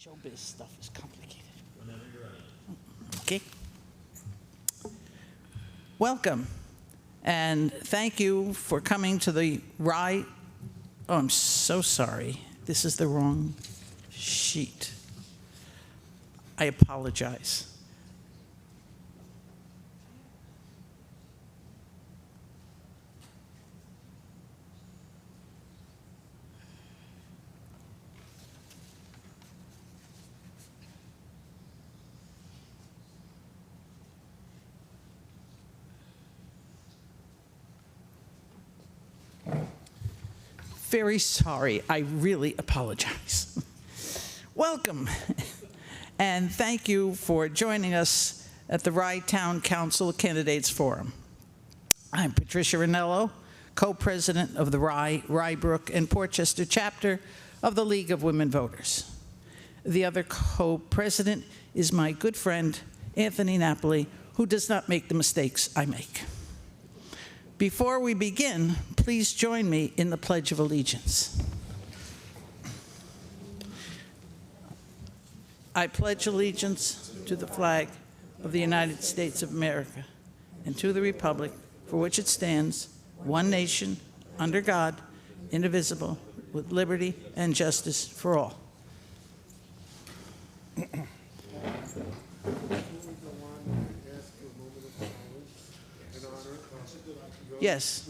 Showbiz stuff is complicated. Whenever you're ready. Okay. Welcome, and thank you for coming to the Rye. Oh, I'm so sorry. This is the wrong sheet. I apologize. Very sorry. I really apologize. Welcome, and thank you for joining us at the Rye Town Council Candidates Forum. I'm Patricia Ranello, co-president of the Rye, Brook, and Portchester chapter of the League of Women Voters. The other co-president is my good friend, Anthony Napoli, who does not make the mistakes I make. Before we begin, please join me in the Pledge of Allegiance. I pledge allegiance to the flag of the United States of America and to the republic for which it stands, one nation, under God, indivisible, with liberty and justice for all. Yes.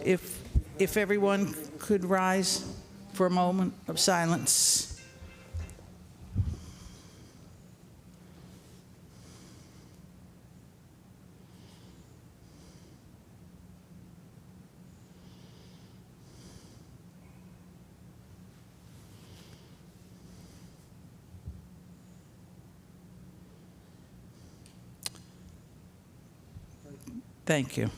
If everyone could rise for a moment of silence. Thank you.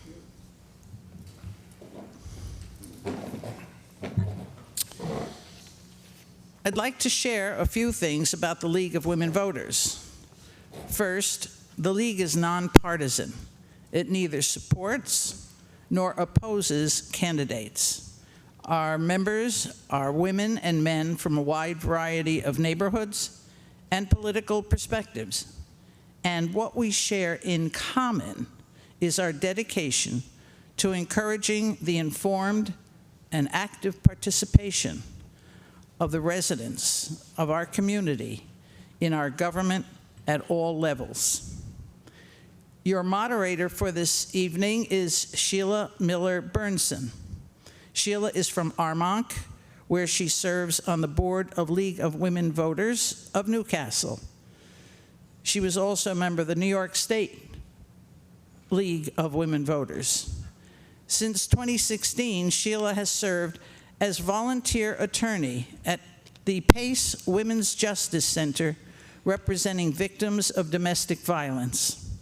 I'd like to share a few things about the League of Women Voters. First, the League is nonpartisan. It neither supports nor opposes candidates. Our members are women and men from a wide variety of neighborhoods and political perspectives. And what we share in common is our dedication to encouraging the informed and active participation of the residents of our community in our government at all levels. Your moderator for this evening is Sheila Miller Burnson. Sheila is from Armonk, where she serves on the board of League of Women Voters of Newcastle. She was also a member of the New York State League of Women Voters. Since 2016, Sheila has served as volunteer attorney at the Pace Women's Justice Center, representing victims of domestic violence.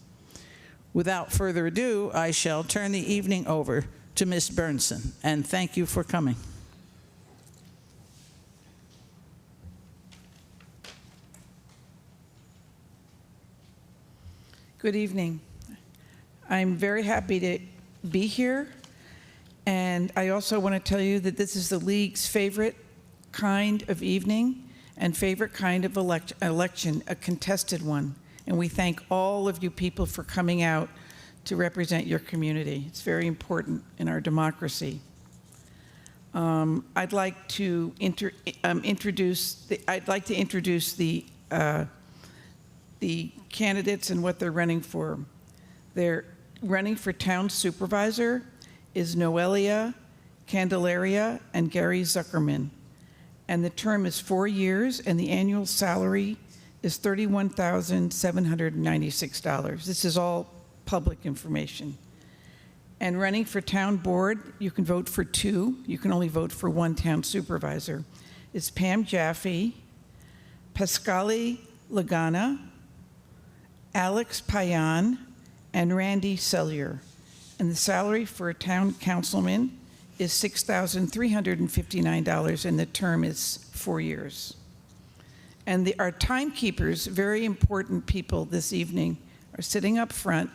Without further ado, I shall turn the evening over to Ms. Burnson, and thank you for coming. Good evening. I'm very happy to be here, and I also want to tell you that this is the League's favorite kind of evening and favorite kind of election, a contested one. And we thank all of you people for coming out to represent your community. It's very important in our democracy. I'd like to introduce the candidates and what they're running for. They're running for town supervisor is Noelia Candelaria and Gary Zuckerman. And the term is 4 years, and the annual salary is $31,796. This is all public information. And running for town board, you can vote for two. You can only vote for one town supervisor. It's Pam Jaffe, Pascali Lagana, Alex Payan, and Randy Sellier. And the salary for a town councilman is $6,359, and the term is 4 years. And our timekeepers, very important people this evening, are sitting up front,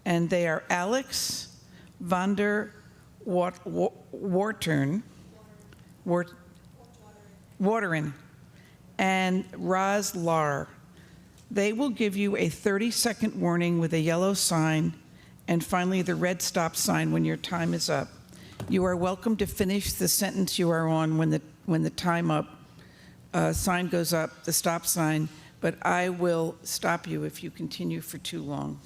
and they are Alex Vander Wateren, and Raz Lar. They will give you a 30-second warning with a yellow sign, and finally the red stop sign when your time is up. You are welcome to finish the sentence you are on when the time up sign goes up, the stop sign, but I will stop you if you continue for too long.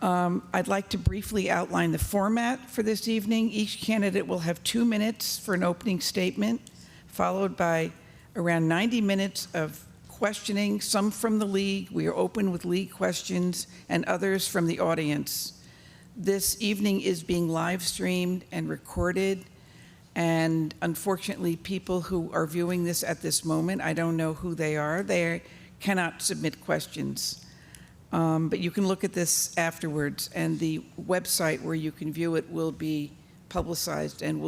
I'd like to briefly outline the format for this evening. Each candidate will have 2 minutes for an opening statement, followed by around 90 minutes of questioning, some from the league. We are open with league questions, and others from the audience. This evening is being live streamed and recorded, and unfortunately, people who are viewing this at this moment, I don't know who they are. They cannot submit questions. But you can look at this afterwards, and the website where you can view it will be publicized, and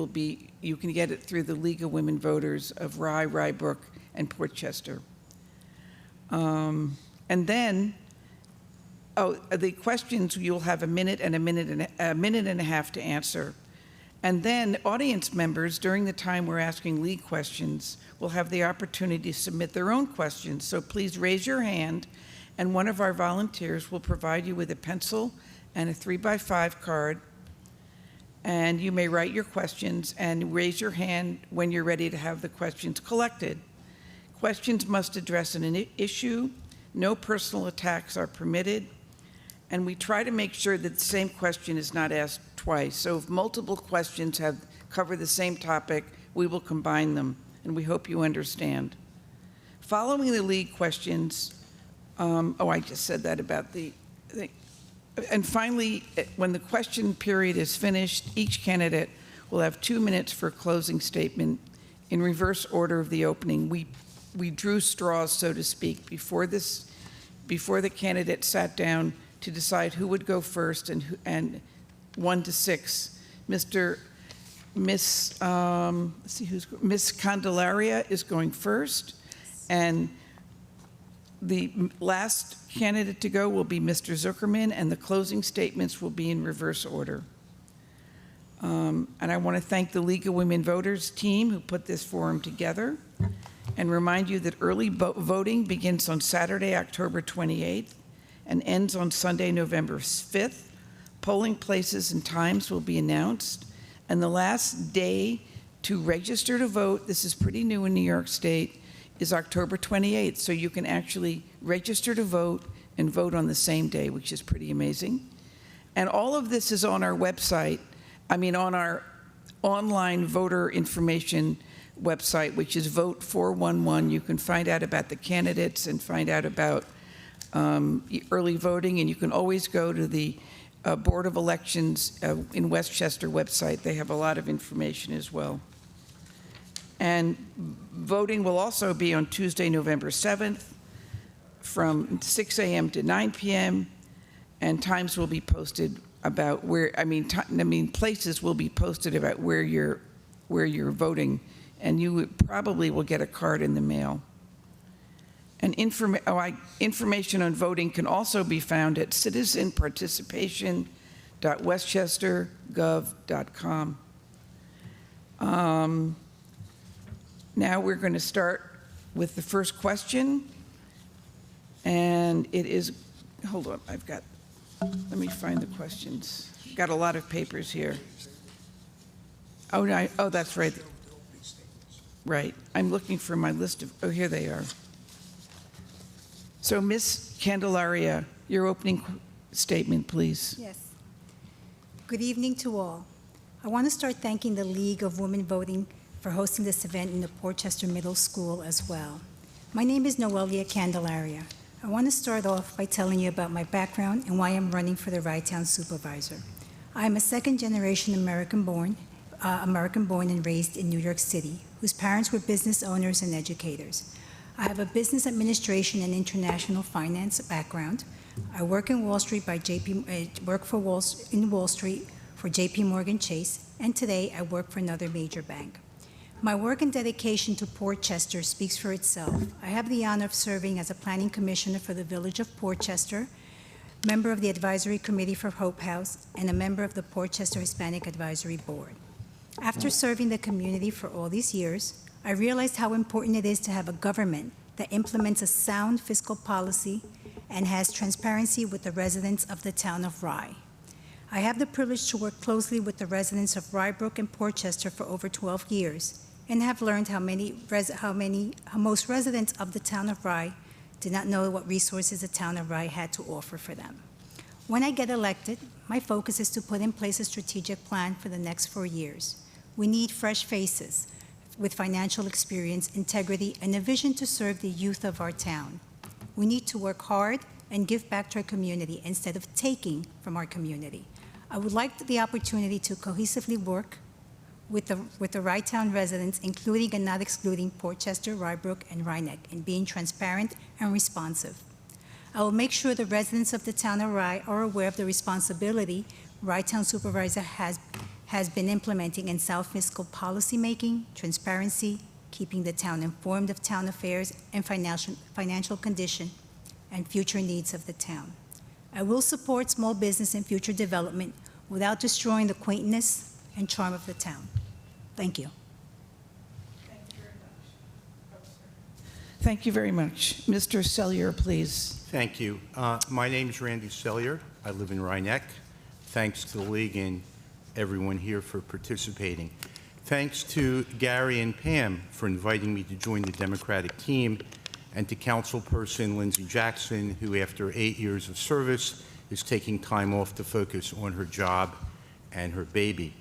you can get it through the League of Women Voters of Rye, Brook, and Portchester. And then, the questions, you'll have a minute and a minute and a half to answer. And then audience members, during the time we're asking league questions, will have the opportunity to submit their own questions. So please raise your hand, and one of our volunteers will provide you with a pencil and a 3x5 card. And you may write your questions and raise your hand when you're ready to have the questions collected. Questions must address an issue. No personal attacks are permitted. And we try to make sure that the same question is not asked twice. So if multiple questions cover the same topic, we will combine them, and we hope you understand. Following the league questions, I just said that about the thing. And finally, when the question period is finished, each candidate will have 2 minutes for a closing statement in reverse order of the opening. We drew straws, so to speak, before the candidate sat down to decide who would go first, and 1 to 6. Miss Candelaria is going first, and the last candidate to go will be Mr. Zuckerman, and the closing statements will be in reverse order. And I want to thank the League of Women Voters team who put this forum together, and remind you that early voting begins on Saturday, October 28th, and ends on Sunday, November 5th. Polling places and times will be announced, and the last day to register to vote, this is pretty new in New York State, is October 28th, so you can actually register to vote and vote on the same day, which is pretty amazing. And all of this is on our website, on our online voter information website, which is Vote 411. You can find out about the candidates and find out about early voting, and you can always go to the Board of Elections in Westchester website. They have a lot of information as well. And voting will also be on Tuesday, November 7th from 6 a.m. to 9 p.m. and times will be posted about places will be posted about where you're voting, and you probably will get a card in the mail. And information on voting can also be found at citizenparticipation.westchestergov.com. Now we're going to start with the first question, and it is, hold on, let me find the questions. I've got a lot of papers here. Oh, no, that's right. Right, I'm looking for my list of, here they are. So, Ms. Candelaria, your opening statement, please. Yes. Good evening to all. I want to start thanking the League of Women Voting for hosting this event in the Portchester Middle School as well. My name is Noelia Candelaria. I want to start off by telling you about my background and why I'm running for the Rye-Town Supervisor. I am a second-generation American-born and raised in New York City, whose parents were business owners and educators. I have a business administration and international finance background. I work in Wall Street in Wall Street for JP Morgan Chase, and today I work for another major bank. My work and dedication to Portchester speaks for itself. I have the honor of serving as a planning commissioner for the Village of Portchester, member of the Advisory Committee for Hope House, and a member of the Portchester Hispanic Advisory Board. After serving the community for all these years, I realized how important it is to have a government that implements a sound fiscal policy and has transparency with the residents of the town of Rye. I have the privilege to work closely with the residents of Rye, Brook, and Portchester for over 12 years, and have learned how most residents of the town of Rye did not know what resources the town of Rye had to offer for them. When I get elected, my focus is to put in place a strategic plan for the next 4 years. We need fresh faces with financial experience, integrity, and a vision to serve the youth of our town. We need to work hard and give back to our community instead of taking from our community. I would like the opportunity to cohesively work with the Rye Town residents, including and not excluding Portchester, Rye Brook, and Rye Neck, in being transparent and responsive. I will make sure the residents of the town of Rye are aware of the responsibility Rye Town Supervisor has been implementing in sound fiscal policy making, transparency, keeping the town informed of town affairs and financial condition and future needs of the town. I will support small business and future development without destroying the quaintness and charm of the town. Thank you. Thank you very much. Mr. Sellier, please. Thank you. My name is Randy Sellier. I live in Rye Neck. Thanks to the League and everyone here for participating. Thanks to Gary and Pam for inviting me to join the Democratic team, and to Councilperson Lindsay Jackson, who after 8 years of service is taking time off to focus on her job and her baby.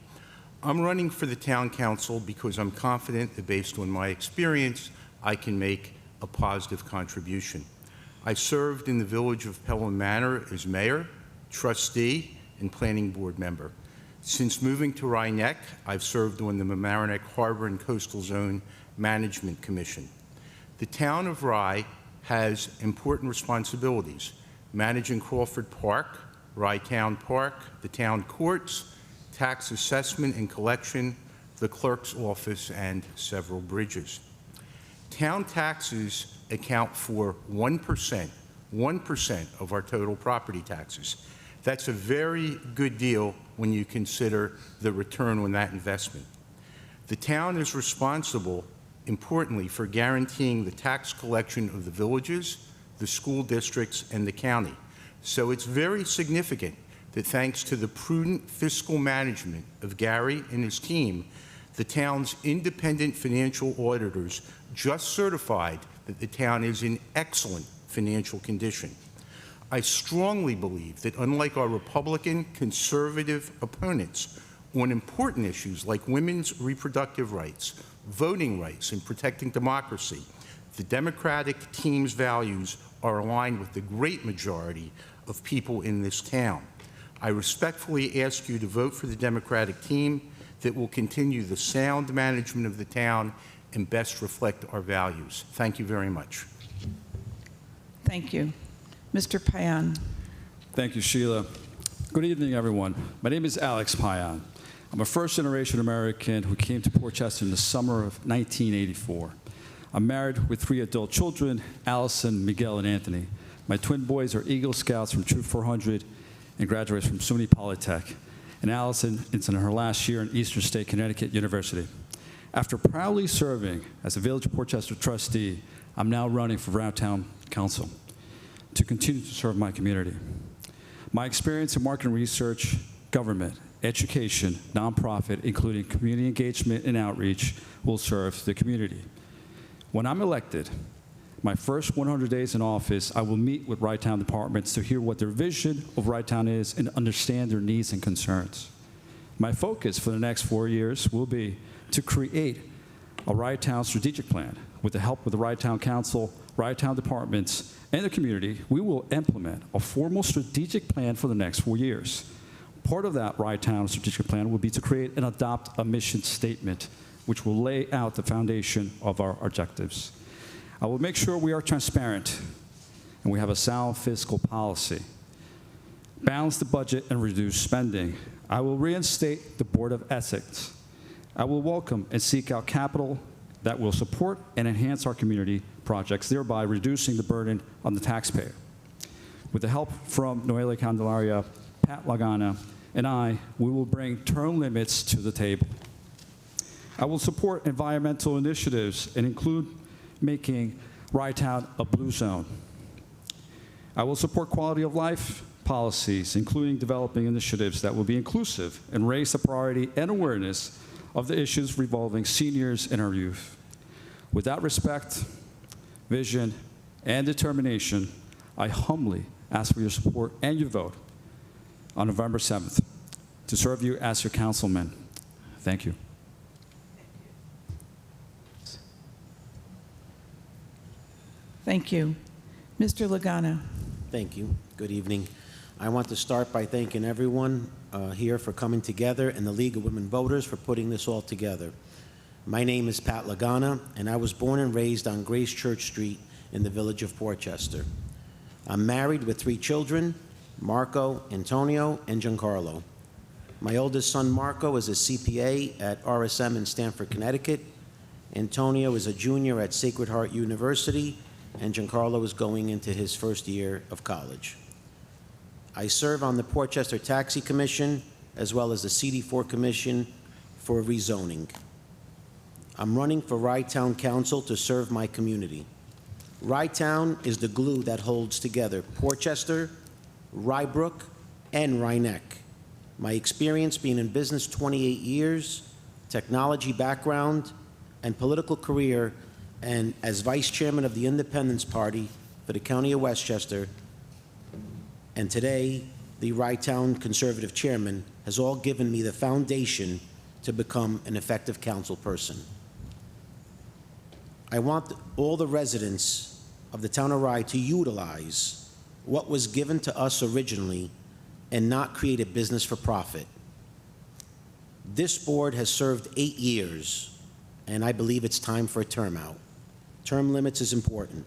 I'm running for the Town Council because I'm confident that based on my experience, I can make a positive contribution. I served in the village of Pelham Manor as mayor, trustee, and planning board member. Since moving to Rye Neck, I've served on the Mamaroneck Harbor and Coastal Zone Management Commission. The town of Rye has important responsibilities: managing Crawford Park, Rye Town Park, the town courts, tax assessment and collection, the clerk's office, and several bridges. Town taxes account for 1% of our total property taxes. That's a very good deal when you consider the return on that investment. The town is responsible, importantly, for guaranteeing the tax collection of the villages, the school districts, and the county. So it's very significant that thanks to the prudent fiscal management of Gary and his team, the town's independent financial auditors just certified that the town is in excellent financial condition. I strongly believe that unlike our Republican conservative opponents on important issues like women's reproductive rights, voting rights, and protecting democracy, the Democratic team's values are aligned with the great majority of people in this town. I respectfully ask you to vote for the Democratic team that will continue the sound management of the town and best reflect our values. Thank you very much. Thank you. Mr. Payan. Thank you, Sheila. Good evening, everyone. My name is Alex Payan. I'm a first-generation American who came to Portchester in the summer of 1984. I'm married with 3 adult children, Allison, Miguel, and Anthony. My twin boys are Eagle Scouts from Troop 400 and graduates from SUNY Polytech. And Allison is in her last year in Eastern State Connecticut University. After proudly serving as a Village of Portchester trustee, I'm now running for Rye Town Council to continue to serve my community. My experience in market research, government, education, nonprofit, including community engagement and outreach, will serve the community. When I'm elected, my first 100 days in office, I will meet with Rye Town departments to hear what their vision of Rye Town is and understand their needs and concerns. My focus for the next 4 years will be to create a Rye Town strategic plan. With the help of the Rye Town Council, Rye Town departments, and the community, we will implement a formal strategic plan for the next 4 years. Part of that Rye Town strategic plan will be to create and adopt a mission statement, which will lay out the foundation of our objectives. I will make sure we are transparent and we have a sound fiscal policy. Balance the budget and reduce spending. I will reinstate the Board of Ethics. I will welcome and seek out capital that will support and enhance our community projects, thereby reducing the burden on the taxpayer. With the help from Noelia Candelaria, Pat Lagana, and I, we will bring term limits to the table. I will support environmental initiatives and include making Rye-Town a blue zone. I will support quality of life policies, including developing initiatives that will be inclusive and raise the priority and awareness of the issues revolving seniors and our youth. With that respect, vision, and determination, I humbly ask for your support and your vote on November 7th to serve you as your councilman. Thank you. Thank you. Mr. Lagana. Thank you. Good evening. I want to start by thanking everyone here for coming together and the League of Women Voters for putting this all together. My name is Pat Lagana, and I was born and raised on Grace Church Street in the village of Portchester. I'm married with 3 children, Marco, Antonio, and Giancarlo. My oldest son, Marco, is a CPA at RSM in Stamford, Connecticut. Antonio is a junior at Sacred Heart University, and Giancarlo is going into his first year of college. I serve on the Portchester Taxi Commission, as well as the CD4 Commission for rezoning. I'm running for Rye-Town Council to serve my community. Rye-Town is the glue that holds together Portchester, Rye-Brook, and Rye-Neck. My experience being in business 28 years, technology background, and political career, and as Vice Chairman of the Independence Party for the County of Westchester, and today the Rye-Town Conservative Chairman, has all given me the foundation to become an effective council person. I want all the residents of the town of Rye to utilize what was given to us originally and not create a business for profit. This board has served 8 years, and I believe it's time for a term out. Term limits is important.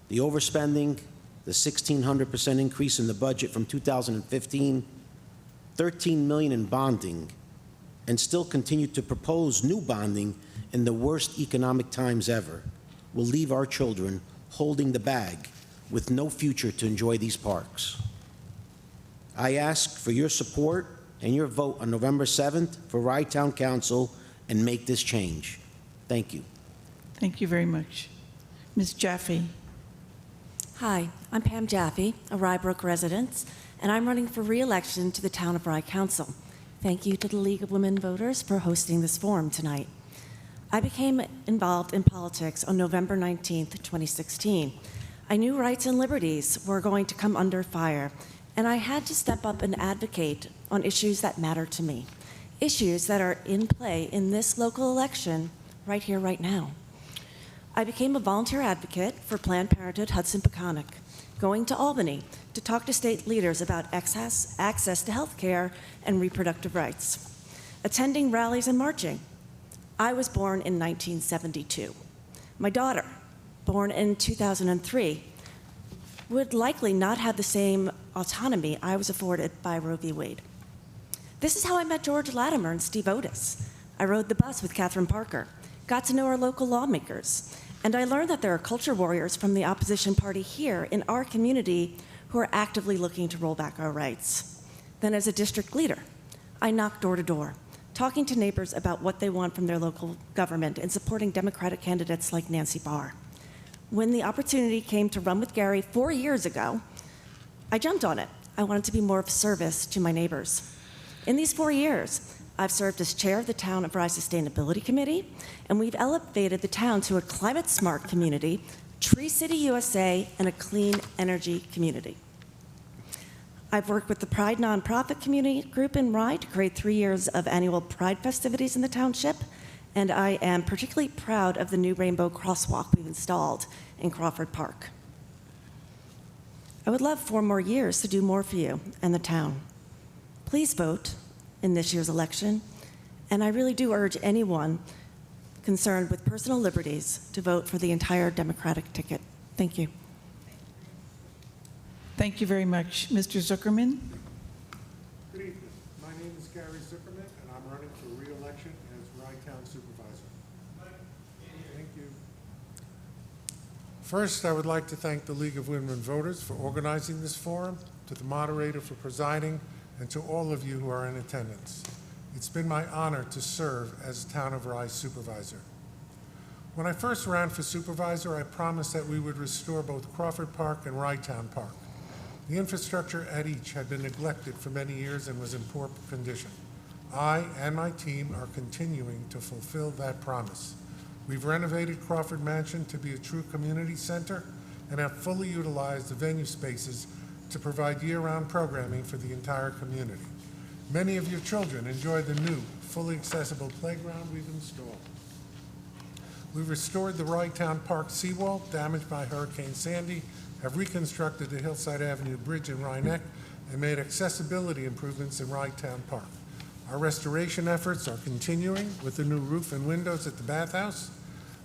The overspending, the 1,600% increase in the budget from 2015, $13 million in bonding, and still continue to propose new bonding in the worst economic times ever, will leave our children holding the bag with no future to enjoy these parks. I ask for your support and your vote on November 7th for Rye-Town Council and make this change. Thank you. Thank you very much. Ms. Jaffe. Hi, I'm Pam Jaffe, a Rye-Brook resident, and I'm running for re-election to the Town of Rye Council. Thank you to the League of Women Voters for hosting this forum tonight. I became involved in politics on November 19th, 2016. I knew rights and liberties were going to come under fire, and I had to step up and advocate on issues that matter to me, issues that are in play in this local election right here, right now. I became a volunteer advocate for Planned Parenthood Hudson-Peconic, going to Albany to talk to state leaders about access to health care and reproductive rights, attending rallies and marching. I was born in 1972. My daughter, born in 2003, would likely not have the same autonomy I was afforded by Roe v. Wade. This is how I met George Latimer and Steve Otis. I rode the bus with Catherine Parker, got to know our local lawmakers, and I learned that there are culture warriors from the opposition party here in our community who are actively looking to roll back our rights. Then as a district leader, I knocked door to door, talking to neighbors about what they want from their local government and supporting Democratic candidates like Nancy Barr. When the opportunity came to run with Gary 4 years ago, I jumped on it. I wanted to be more of a service to my neighbors. In these 4 years, I've served as chair of the Town of Rye Sustainability Committee, and we've elevated the town to a climate-smart community, Tree City USA, and a clean energy community. I've worked with the Pride nonprofit community group in Rye to create 3 years of annual Pride festivities in the township, and I am particularly proud of the new rainbow crosswalk we've installed in Crawford Park. I would love 4 more years to do more for you and the town. Please vote in this year's election, and I really do urge anyone concerned with personal liberties to vote for the entire Democratic ticket. Thank you. Thank you very much. Mr. Zuckerman? Good evening. My name is Gary Zuckerman, and I'm running for re-election as Rye-Town Supervisor. Thank you. First, I would like to thank the League of Women Voters for organizing this forum, to the moderator for presiding, and to all of you who are in attendance. It's been my honor to serve as Town of Rye Supervisor. When I first ran for supervisor, I promised that we would restore both Crawford Park and Ryetown Park. The infrastructure at each had been neglected for many years and was in poor condition. I and my team are continuing to fulfill that promise. We've renovated Crawford Mansion to be a true community center and have fully utilized the venue spaces to provide year-round programming for the entire community. Many of your children enjoy the new, fully accessible playground we've installed. We've restored the Ryetown Park seawall damaged by Hurricane Sandy, have reconstructed the Hillside Avenue Bridge in Rye Neck, and made accessibility improvements in Ryetown Park. Our restoration efforts are continuing with the new roof and windows at the bathhouse.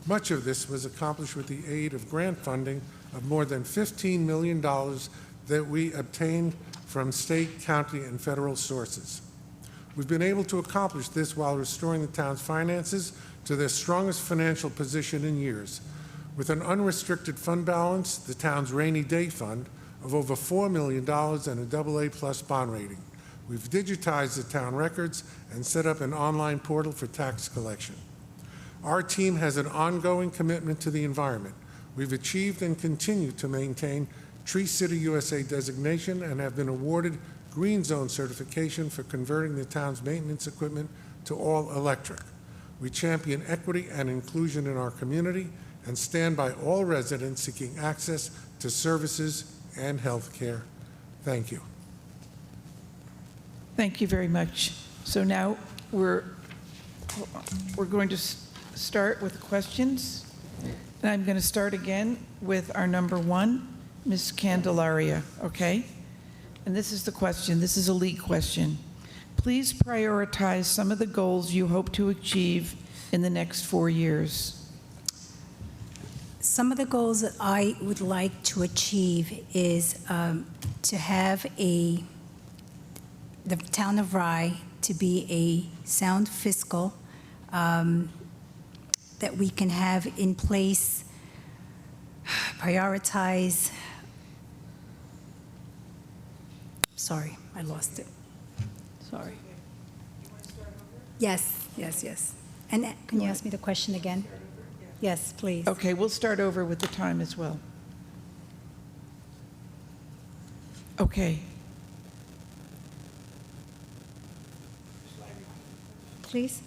Much of this was accomplished with the aid of grant funding of more than $15 million that we obtained from state, county, and federal sources. We've been able to accomplish this while restoring the town's finances to their strongest financial position in years. With an unrestricted fund balance, the town's rainy day fund, of over $4 million and a AA+ bond rating. We've digitized the town records and set up an online portal for tax collection. Our team has an ongoing commitment to the environment. We've achieved and continue to maintain Tree City USA designation and have been awarded Green Zone certification for converting the town's maintenance equipment to all electric. We champion equity and inclusion in our community and stand by all residents seeking access to services and health care. Thank you. Thank you very much. So now we're going to start with questions. And I'm going to start again with our number one, Ms. Candelaria, okay? And this is the question. This is a league question. Please prioritize some of the goals you hope to achieve in the next 4 years. Some of the goals that I would like to achieve is to have the town of Rye to be a sound fiscal that we can have in place, prioritize. Sorry, I lost it. Sorry. Yes. And can you ask me the question again? Yes, please. Okay, we'll start over with the time as well. Okay. Please?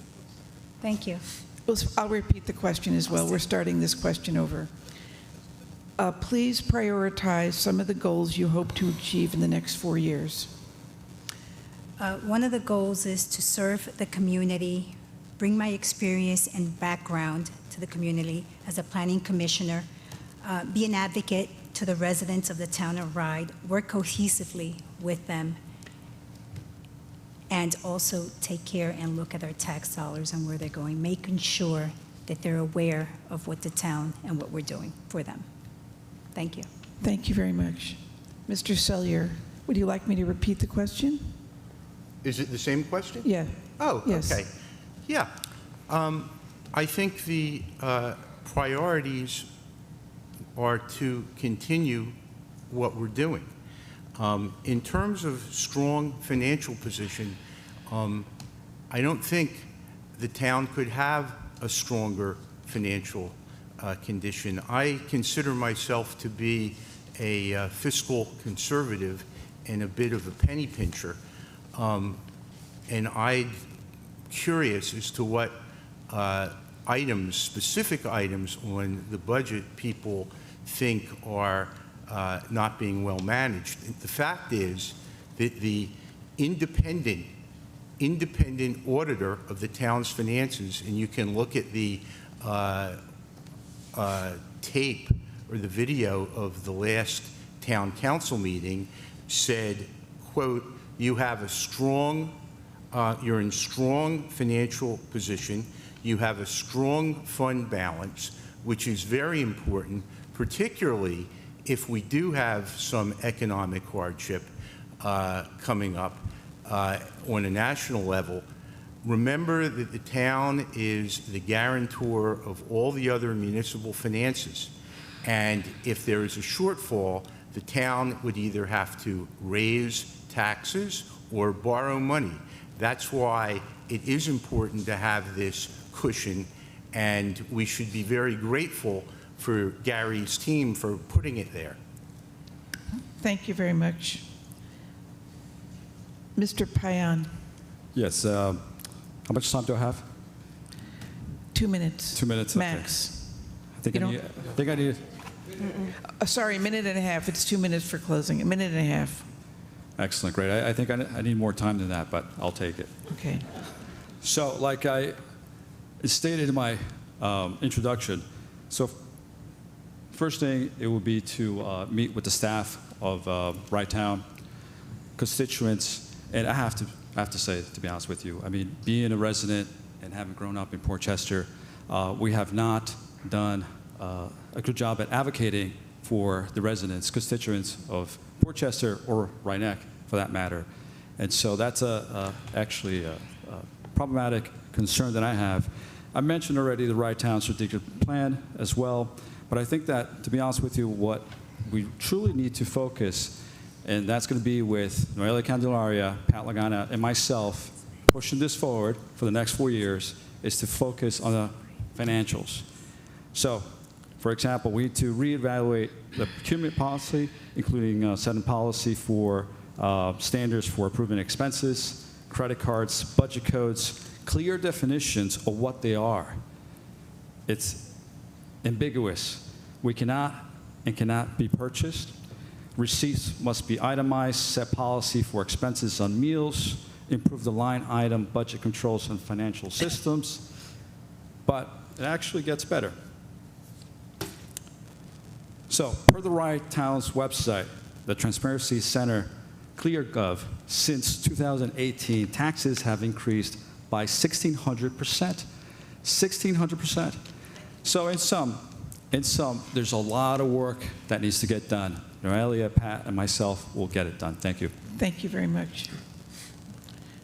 Thank you. I'll repeat the question as well. We're starting this question over. Please prioritize some of the goals you hope to achieve in the next 4 years. One of the goals is to serve the community, bring my experience and background to the community as a planning commissioner, be an advocate to the residents of the town of Rye, work cohesively with them, and also take care and look at our tax dollars and where they're going, making sure that they're aware of what the town and what we're doing for them. Thank you. Thank you very much. Mr. Sellier, would you like me to repeat the question? Is it the same question? Yeah. Oh, Yes. okay. Yeah. I think the priorities are to continue what we're doing. In terms of strong financial position, I don't think the town could have a stronger financial condition. I consider myself to be a fiscal conservative and a bit of a penny pincher. And I'm curious as to what items, specific items on the budget people think are not being well managed. The fact is that the independent auditor of the town's finances, and you can look at the tape or the video of the last town council meeting, said, quote, you have a strong, you're in strong financial position, you have a strong fund balance, which is very important, particularly if we do have some economic hardship coming up on a national level. Remember that the town is the guarantor of all the other municipal finances. And if there is a shortfall, the town would either have to raise taxes or borrow money. That's why it is important to have this cushion, and we should be very grateful for Gary's team for putting it there. Thank you very much. Mr. Payan, Yes. How much time do I have? 2 minutes. 2 minutes. Okay. Max. I think You I need. Sorry, a minute and a half. It's 2 minutes for closing. A minute and a half. Excellent. Great. I think I need more time than that, but I'll take it. Okay. So, like I stated in my introduction, so first thing, it would be to meet with the staff of Town, constituents, and I have to say, to be honest with you, I mean, being a resident and having grown up in Port Chester, we have not done a good job at advocating for the residents, constituents of Port Chester or Rhinebeck, for that matter. And so that's actually a problematic concern that I have. I mentioned already the Town strategic plan as well, but I think that, to be honest with you, what we truly need to focus, and that's going to be with Noelia Candelaria, Pat Lagana, and myself pushing this forward for the next 4 years, is to focus on the financials. So, for example, we need to reevaluate the procurement policy, including setting policy for standards for approving expenses, credit cards, budget codes, clear definitions of what they are. It's ambiguous. We cannot and cannot be purchased. Receipts must be itemized, set policy for expenses on meals, improve the line item budget controls and financial systems, but it actually gets better. So, per the Town's website, the Transparency Center, ClearGov, since 2018, taxes have increased by 1,600%. 1,600%. So in sum, there's a lot of work that needs to get done. Noelia, Pat, and myself will get it done. Thank you. Thank you very much.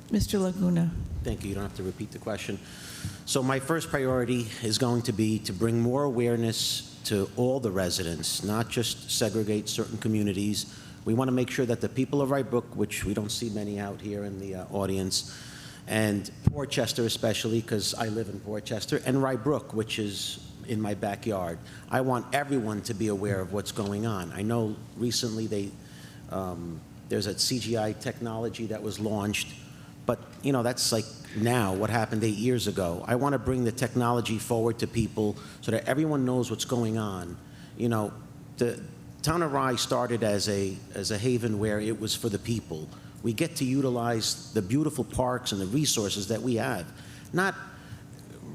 Mr. Laguna. Thank you. You don't have to repeat the question. So my first priority is going to be to bring more awareness to all the residents, not just segregate certain communities. We want to make sure that the people of Brook, which we don't see many out here in the audience, and Port Chester especially, because I live in Port Chester, and Brook, which is in my backyard. I want everyone to be aware of what's going on. I know recently there's a CGI technology that was launched, but you know, that's like now what happened 8 years ago. I want to bring the technology forward to people so that everyone knows what's going on. You know, the Town of Rye started as a haven where it was for the people. We get to utilize the beautiful parks and the resources that we have, not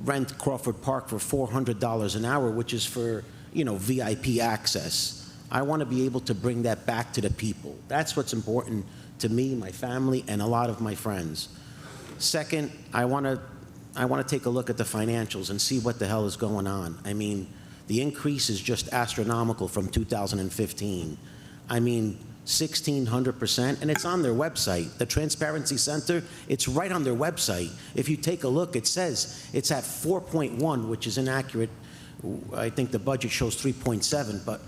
rent Crawford Park for $400 an hour, which is for, you know, VIP access. I want to be able to bring that back to the people. That's what's important to me, my family, and a lot of my friends. Second, I want to take a look at the financials and see what the hell is going on. I mean, the increase is just astronomical from 2015. I mean, 1,600%, and it's on their website. The Transparency Center, it's right on their website. If you take a look, it says it's at 4.1, which is inaccurate. I think the budget shows 3.7, but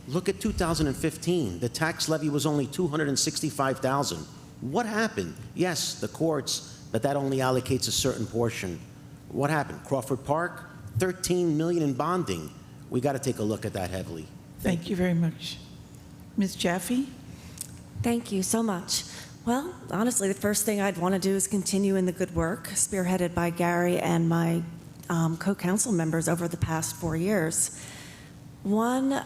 look at 2015. The tax levy was only $265,000. What happened? Yes, the courts, but that only allocates a certain portion. What happened? Crawford Park, $13 million in bonding. We got to take a look at that heavily. Thank you very much. Ms. Jaffe? Thank you so much. Well, honestly, the first thing I'd want to do is continue in the good work spearheaded by Gary and my co-council members over the past 4 years. Well,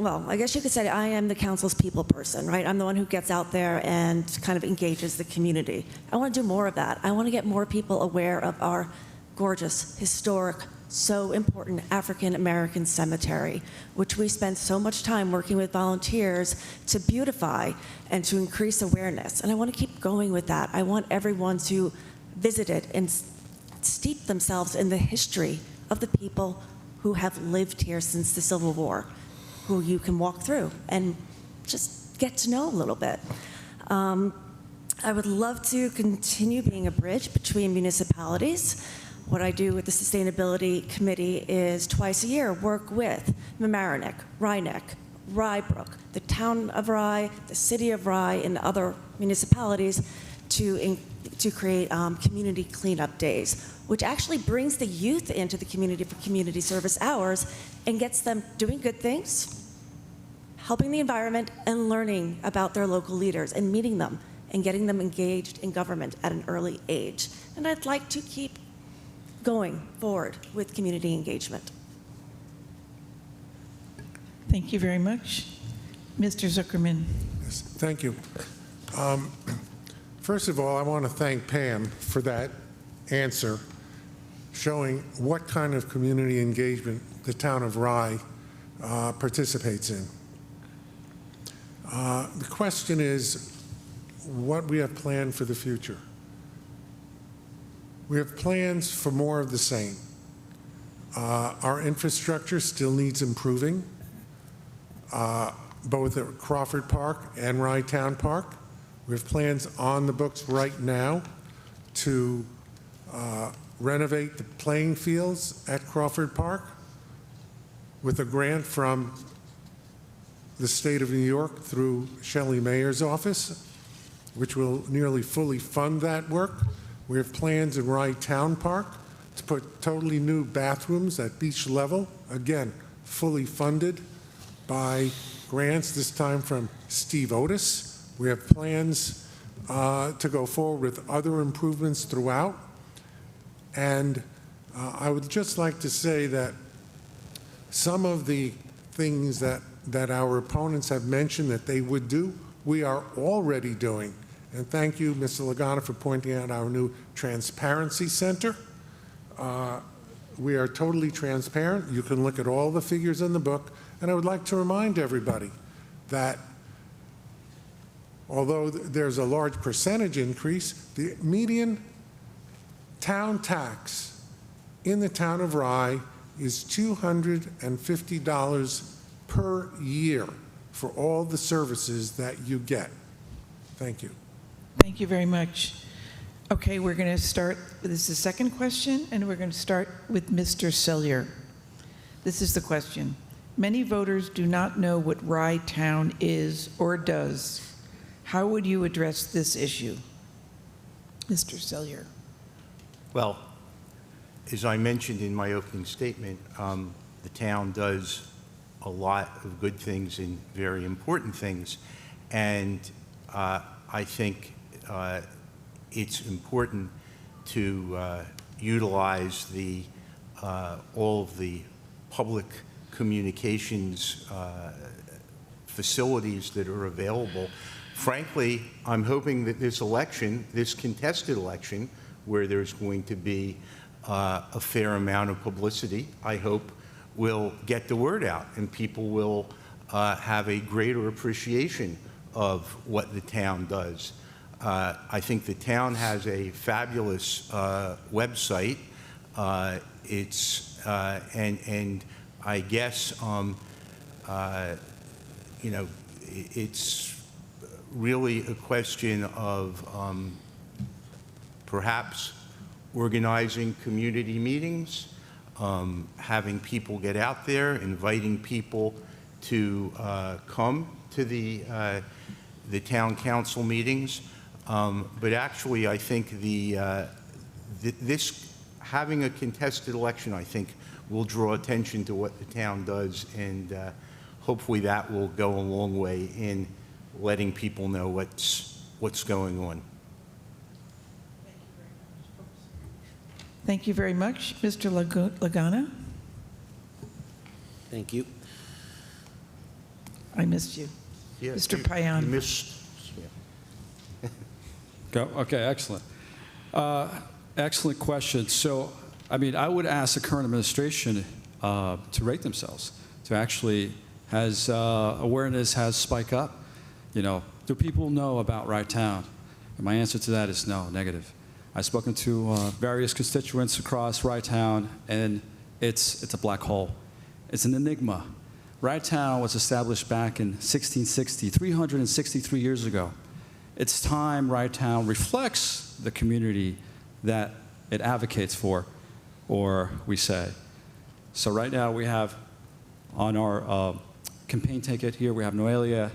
I guess you could say I am the council's people person, right? I'm the one who gets out there and kind of engages the community. I want to do more of that. I want to get more people aware of our gorgeous, historic, so important African-American cemetery, which we spend so much time working with volunteers to beautify and to increase awareness. And I want to keep going with that. I want everyone to visit it and steep themselves in the history of the people who have lived here since the Civil War, who you can walk through and just get to know a little bit. I would love to continue being a bridge between municipalities. What I do with the Sustainability Committee is twice a year work with Mamaroneck, Rhinebeck, Brook, the Town of Rye, the City of Rye, and other municipalities to create community cleanup days, which actually brings the youth into the community for community service hours and gets them doing good things, helping the environment, and learning about their local leaders and meeting them and getting them engaged in government at an early age. And I'd like to keep going forward with community engagement. Thank you very much. Mr. Zuckerman. Yes, thank you. First of all, I want to thank Pam for that answer, showing what kind of community engagement the town of Rye participates in. The question is what we have planned for the future. We have plans for more of the same. Our infrastructure still needs improving, both at Crawford Park and Rye Town Park. We have plans on the books right now to renovate the playing fields at Crawford Park with a grant from the state of New York through Shelley Mayer's office, which will nearly fully fund that work. We have plans in Rye Town Park to put totally new bathrooms at beach level, again, fully funded by grants, this time from Steve Otis. We have plans to go forward with other improvements throughout. And I would just like to say that some of the things that our opponents have mentioned that they would do, we are already doing. And thank you, Mr. Lagana, for pointing out our new Transparency Center. We are totally transparent. You can look at all the figures in the book. And I would like to remind everybody that although there's a large percentage increase, the median town tax in the town of Rye is $250 per year for all the services that you get. Thank you. Thank you very much. Okay, we're going to start, this is the second question, and we're going to start with Mr. Sellier. This is the question. Many voters do not know what Rye Town is or does. How would you address this issue? Mr. Sellier. Well, as I mentioned in my opening statement, the town does a lot of good things and very important things. And I think it's important to utilize all of the public communications facilities that are available. Frankly, I'm hoping that this election, this contested election, where there's going to be a fair amount of publicity, I hope will get the word out and people will have a greater appreciation of what the town does. I think the town has a fabulous website. And I guess you know, it's really a question of perhaps organizing community meetings, having people get out there, inviting people to come to the town council meetings. But actually, I think this having a contested election, I think, will draw attention to what the town does, and hopefully that will go a long way in letting people know what's going on. Thank you very much. Mr. Lagana? Thank you. I missed you. Yeah, Mr. you Payan. missed. Yeah. Go. Okay, excellent. Excellent question. So, I mean, I would ask the current administration to rate themselves, to actually, has awareness has spiked up? You know, do people know about Rye Town? And my answer to that is no, negative. I've spoken to various constituents across Rye Town, and it's a black hole. It's an enigma. Rye Town was established back in 1660, 363 years ago. It's time Rye Town reflects the community that it advocates for, or we say. So right now we have on our campaign ticket here, we have Noelia,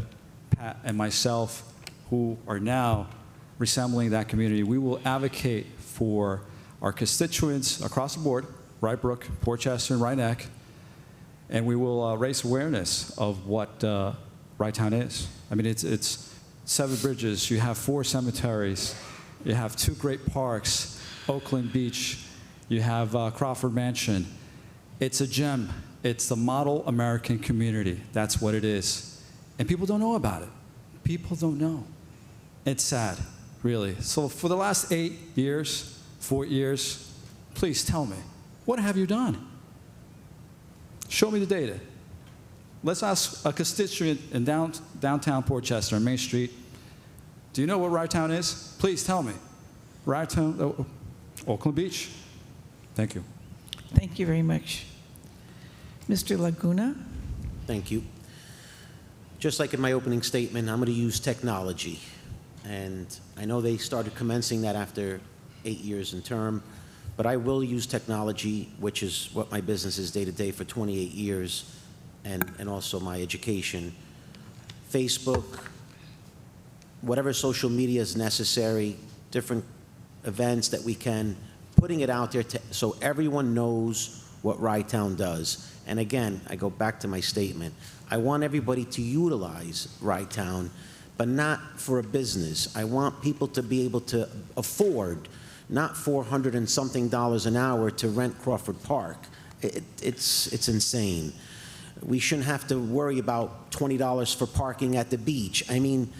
Pat, and myself, who are now resembling that community. We will advocate for our constituents across the board, Rye Brook, Portchester, and Rye Neck, and we will raise awareness of what Rye Town is. I mean, it's 7 bridges, you have 4 cemeteries, you have 2 great parks, Oakland Beach, you have Crawford Mansion. It's a gem. It's the model American community. That's what it is. And people don't know about it. People don't know. It's sad, really. So for the last 8 years, 4 years, please tell me, what have you done? Show me the data. Let's ask a constituent in downtown Portchester on Main Street, do you know what Rye Town is? Please tell me. Rye Town, Oakland Beach. Thank you. Thank you very much. Mr. Laguna? Thank you. Just like in my opening statement, I'm going to use technology. And I know they started commencing that after 8 years in term, but I will use technology, which is what my business is day to day for 28 years, and also my education. Facebook, whatever social media is necessary, different events that we can, putting it out there so everyone knows what Rye Town does. And again, I go back to my statement. I want everybody to utilize Rye Town, but not for a business. I want people to be able to afford not $400 and something an hour to rent Crawford Park. It's insane. We shouldn't have to worry about $20 for parking at the beach. I mean,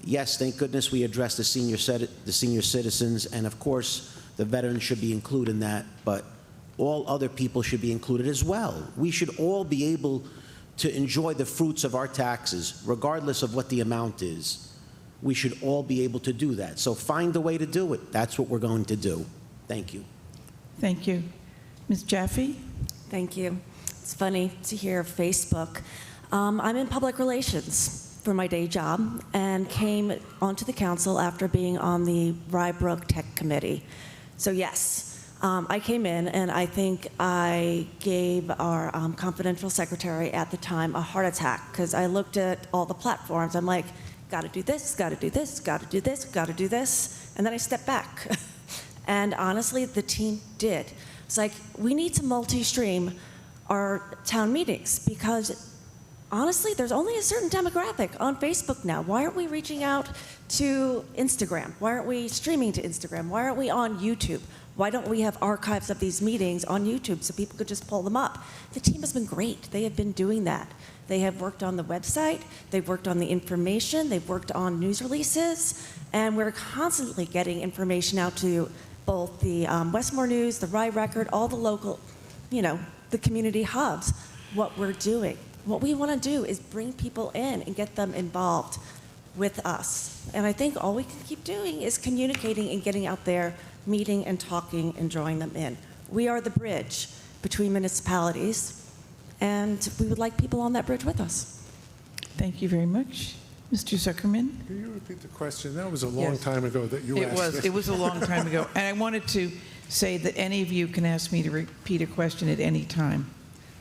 yes, thank goodness we addressed the senior citizens, and of course, the veterans should be included in that, but all other people should be included as well. We should all be able to enjoy the fruits of our taxes, regardless of what the amount is. We should all be able to do that. So find a way to do it. That's what we're going to do. Thank you. Thank you. Ms. Jaffe? Thank you. It's funny to hear Facebook. I'm in public relations for my day job and came onto the council after being on the Rye Brook Tech Committee. So yes, I came in and I think I gave our confidential secretary at the time a heart attack because I looked at all the platforms. I'm like, got to do this, got to do this, got to do this, got to do this. And then I stepped back. And honestly, the team did. It's like, we need to multi-stream our town meetings because honestly, there's only a certain demographic on Facebook now. Why aren't we reaching out to Instagram? Why aren't we streaming to Instagram? Why aren't we on YouTube? Why don't we have archives of these meetings on YouTube so people could just pull them up? The team has been great. They have been doing that. They have worked on the website, they've worked on the information, they've worked on news releases, and we're constantly getting information out to both the Westmore News, the Rye Record, all the local, the community hubs, what we're doing. What we want to do is bring people in and get them involved with us. And I think all we can keep doing is communicating and getting out there, meeting and talking and drawing them in. We are the bridge between municipalities, and we would like people on that bridge with us. Thank you very much. Mr. Zuckerman? Can you repeat the question? That was a long Yes. time ago that you asked. It was a long time ago. And I wanted to say that any of you can ask me to repeat a question at any time.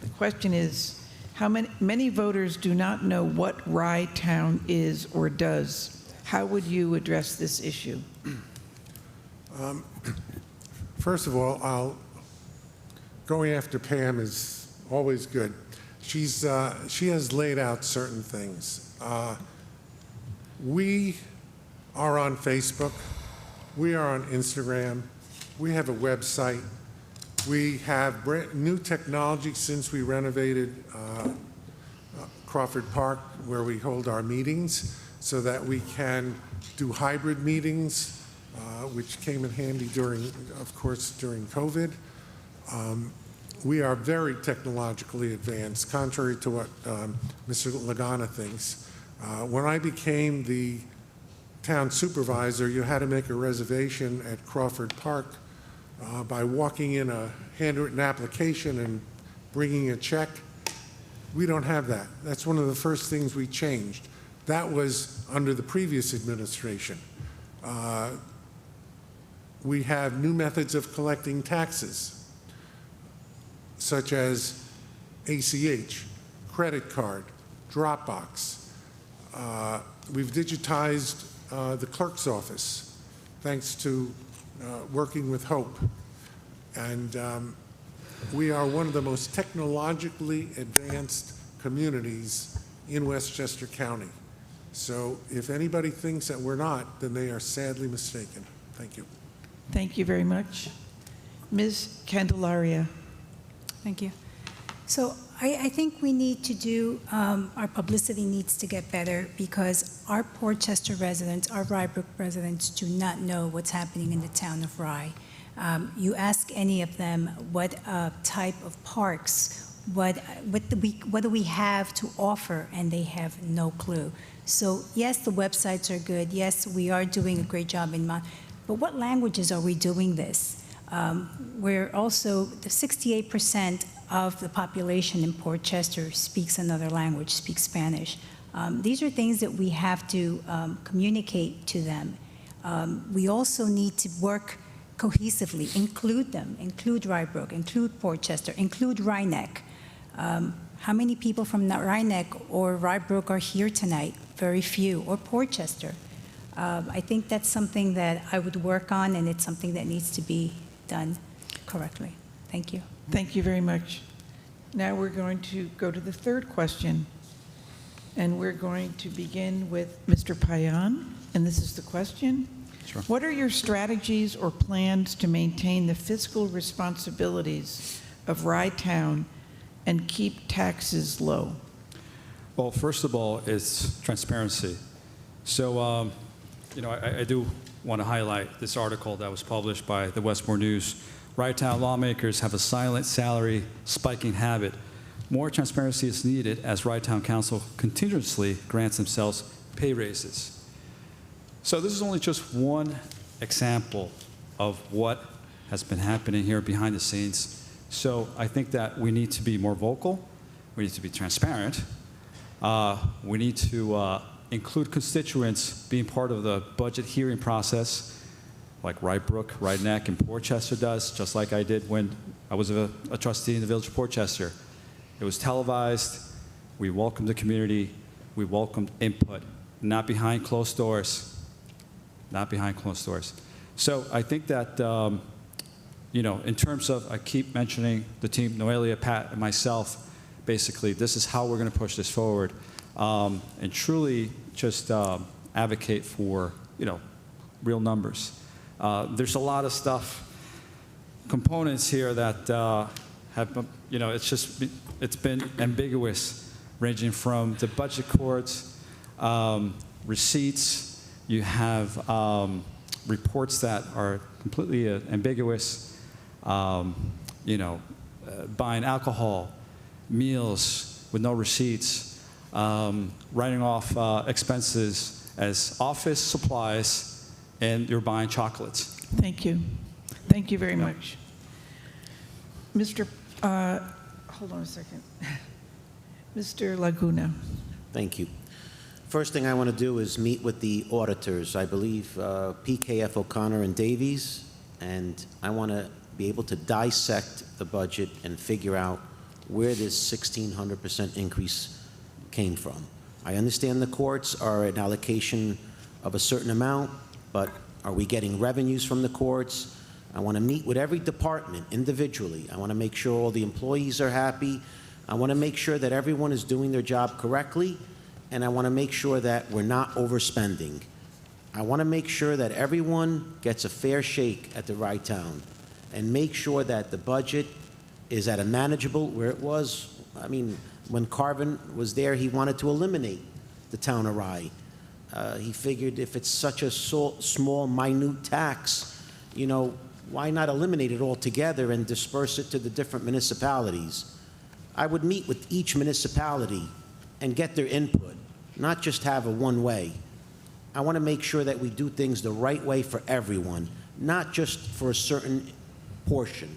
The question is, how many voters do not know what Rye Town is or does? How would you address this issue? First of all, going after Pam is always good. She has laid out certain things. We are on Facebook. We are on Instagram. We have a website. We have new technology since we renovated Crawford Park, where we hold our meetings, so that we can do hybrid meetings, which came in handy of course, during COVID. We are very technologically advanced, contrary to what Mr. Lagana thinks. When I became the town supervisor, you had to make a reservation at Crawford Park by walking in a handwritten application and bringing a check. We don't have that. That's one of the first things we changed. That was under the previous administration. We have new methods of collecting taxes, such as ACH, credit card, Dropbox. We've digitized the clerk's office. thanks to working with Hope. And we are one of the most technologically advanced communities in Westchester County. So if anybody thinks that we're not, then they are sadly mistaken. Thank you. Thank you very much. Ms. Candelaria. Thank you. So I think we need to do, our publicity needs to get better because our Portchester residents, our Rye Brook residents do not know what's happening in the town of Rye. You ask any of them what type of parks, what do we have to offer, and they have no clue. So yes, the websites are good. Yes, we are doing a great job but what languages are we doing this? We're also, the 68% of the population in Portchester speaks another language, speaks Spanish. These are things that we have to communicate to them. We also need to work cohesively, include them, include Rye Brook, include Portchester, include Rye Neck. How many people from Rye Neck or Rye Brook are here tonight? Very few, or Portchester. I think that's something that I would work on, and it's something that needs to be done correctly. Thank you. Thank you very much. Now we're going to go to the third question, and we're going to begin with Mr. Payan, and this is the question. Sure. What are your strategies or plans to maintain the fiscal responsibilities of Rye Town and keep taxes low? Well, first of all, it's transparency. So, I do want to highlight this article that was published by the Westmore News. Rye Town lawmakers have a silent salary spiking habit. More transparency is needed as Rye Town Council continuously grants themselves pay raises. So this is only just one example of what has been happening here behind the scenes. So I think that we need to be more vocal. We need to be transparent. We need to include constituents being part of the budget hearing process, like Rye Brook, Rye Neck, and Portchester does, just like I did when I was a trustee in the village of Portchester. It was televised. We welcomed the community. We welcomed input, not behind closed doors. Not behind closed doors. So I think that, in terms of, I keep mentioning the team, Noelia, Pat, and myself, basically, this is how we're going to push this forward. And truly just advocate for, real numbers. There's a lot of stuff, components here that have, it's been ambiguous, ranging from the budget courts, receipts. You have reports that are completely ambiguous, buying alcohol, meals with no receipts, writing off expenses as office supplies, and you're buying chocolates. Thank you. Thank you very much. Mr. Hold on a second. Mr. Laguna. Thank you. First thing I want to do is meet with the auditors. I believe PKF O'Connor and Davies, and I want to be able to dissect the budget and figure out where this 1,600% increase came from. I understand the courts are an allocation of a certain amount, but are we getting revenues from the courts? I want to meet with every department individually. I want to make sure all the employees are happy. I want to make sure that everyone is doing their job correctly, and I want to make sure that we're not overspending. I want to make sure that everyone gets a fair shake at the Rye Town, and make sure that the budget is at a manageable where it was. I mean, when Carvin was there, he wanted to eliminate the town of Rye. He figured if it's such a small, minute tax, why not eliminate it altogether and disperse it to the different municipalities? I would meet with each municipality and get their input, not just have a one-way. I want to make sure that we do things the right way for everyone, not just for a certain portion.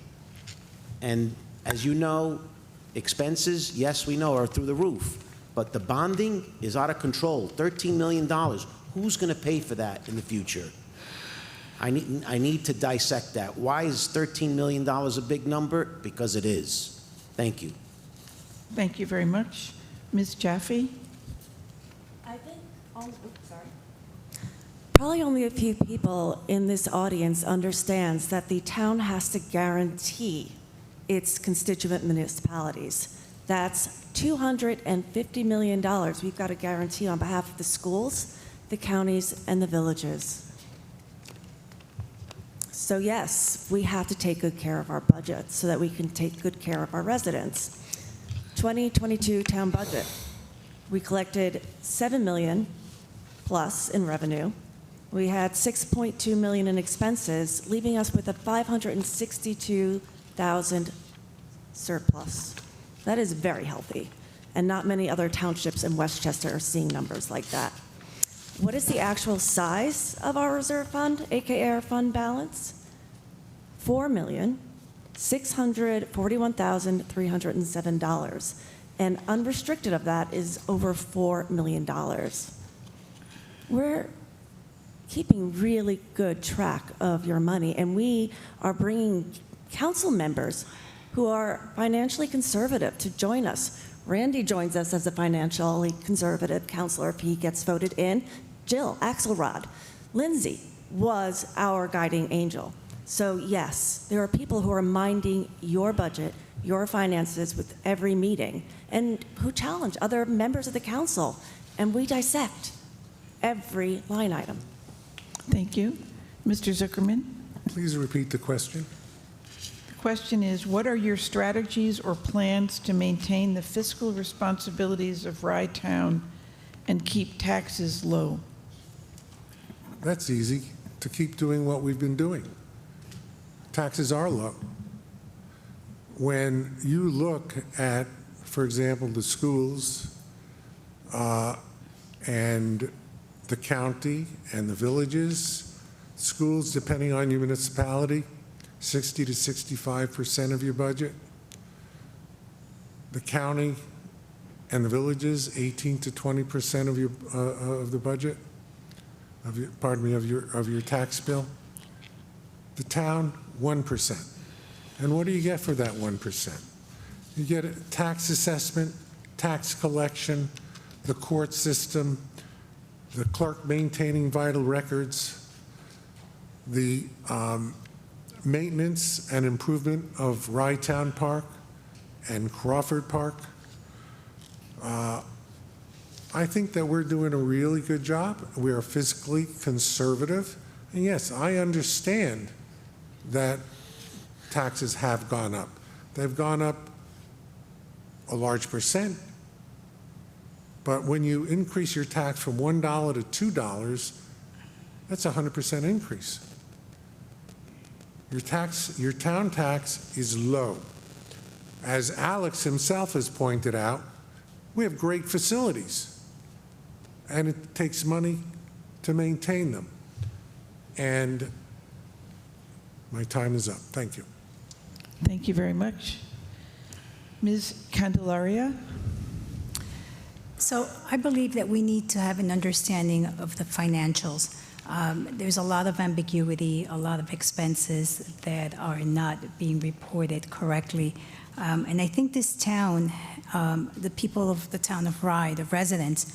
And as you know, expenses, yes, we know, are through the roof, but the bonding is out of control. $13 million. Who's going to pay for that in the future? I need to dissect that. Why is $13 million a big number? Because it is. Thank you. Thank you very much. Ms. Jaffe? I think, sorry. Probably only a few people in this audience understands that the town has to guarantee its constituent municipalities. That's $250 million we've got to guarantee on behalf of the schools, the counties, and the villages. So yes, we have to take good care of our budget so that we can take good care of our residents. 2022 town budget, we collected $7 million plus in revenue. We had $6.2 million in expenses, leaving us with a $562,000 surplus. That is very healthy, and not many other townships in Westchester are seeing numbers like that. What is the actual size of our reserve fund, aka our fund balance? $4,641,307, and unrestricted of that is over $4 million. We're keeping really good track of your money, and we are bringing council members who are financially conservative to join us. Randy joins us as a financially conservative counselor if he gets voted in. Jill Axelrod, Lindsay was our guiding angel. So yes, there are people who are minding your budget, your finances with every meeting, and who challenge other members of the council, and we dissect every line item. Thank you. Mr. Zuckerman? Please repeat the question. The question is, what are your strategies or plans to maintain the fiscal responsibilities of Rye Town and keep taxes low? That's easy, to keep doing what we've been doing. Taxes are low. When you look at, for example, the schools and the county and the villages, schools, depending on your municipality, 60 to 65% of your budget. The county and the villages, 18 to 20% of your of the budget, of your tax bill. The town, 1%. And what do you get for that 1%? You get a tax assessment, tax collection, the court system, the clerk maintaining vital records, the maintenance and improvement of Rye Town Park and Crawford Park. I think that we're doing a really good job. We are fiscally conservative. And yes, I understand that taxes have gone up. They've gone up a large percent. But when you increase your tax from $1 to $2, that's a 100% increase. Your town tax is low. As Alex himself has pointed out, we have great facilities, and it takes money to maintain them. And my time is up. Thank you. Thank you very much. Ms. Candelaria? So I believe that we need to have an understanding of the financials. There's a lot of ambiguity, a lot of expenses that are not being reported correctly. And I think this town, the people of the town of Rye, the residents,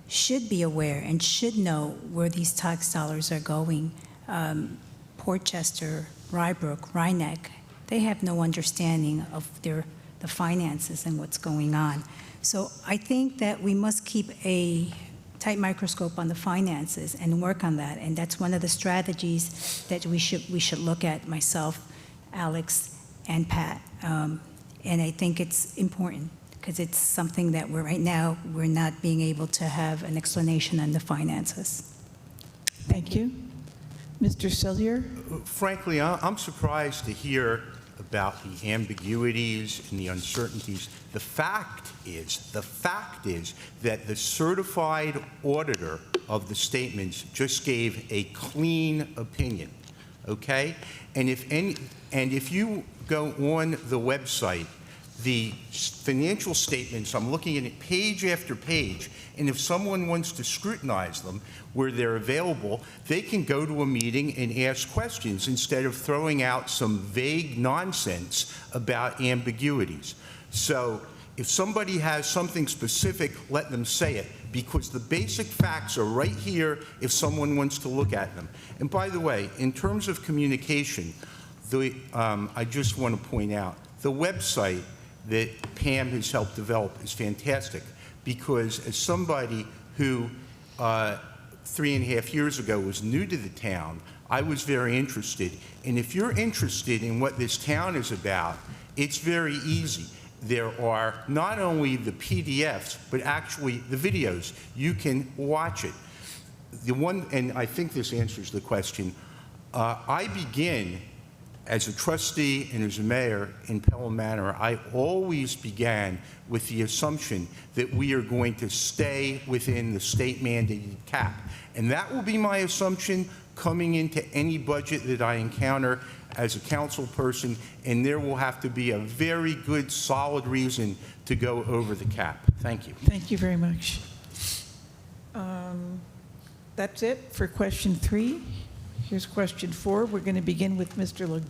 should be aware and should know where these tax dollars are going. Portchester, Rybrook, Rhinebeck, they have no understanding of the finances and what's going on. So I think that we must keep a tight microscope on the finances and work on that. And that's one of the strategies that we should look at, myself, Alex, and Pat. And I think it's important because it's something that right now we're not being able to have an explanation on the finances. Thank you. Mr. Sellier? Frankly, I'm surprised to hear about the ambiguities and the uncertainties. The fact is that the certified auditor of the statements just gave a clean opinion, okay? And if you go on the website, the financial statements, I'm looking at it page after page, and if someone wants to scrutinize them where they're available, they can go to a meeting and ask questions instead of throwing out some vague nonsense about ambiguities. So If somebody has something specific, let them say it, because the basic facts are right here if someone wants to look at them. And by the way, in terms of communication, I just want to point out, the website that Pam has helped develop is fantastic, because as somebody who 3.5 years ago was new to the town, I was very interested. And if you're interested in what this town is about, it's very easy. There are not only the PDFs, but actually the videos. You can watch it. The one, and I think this answers the question, I begin as a trustee and as a mayor in Pelham Manor, I always began with the assumption that we are going to stay within the state mandated cap. And that will be my assumption coming into any budget that I encounter as a council person, and there will have to be a very good, solid reason to go over the cap. Thank you. Thank you very much. That's it for question 3. Here's question 4. We're going to begin with Mr. Mr.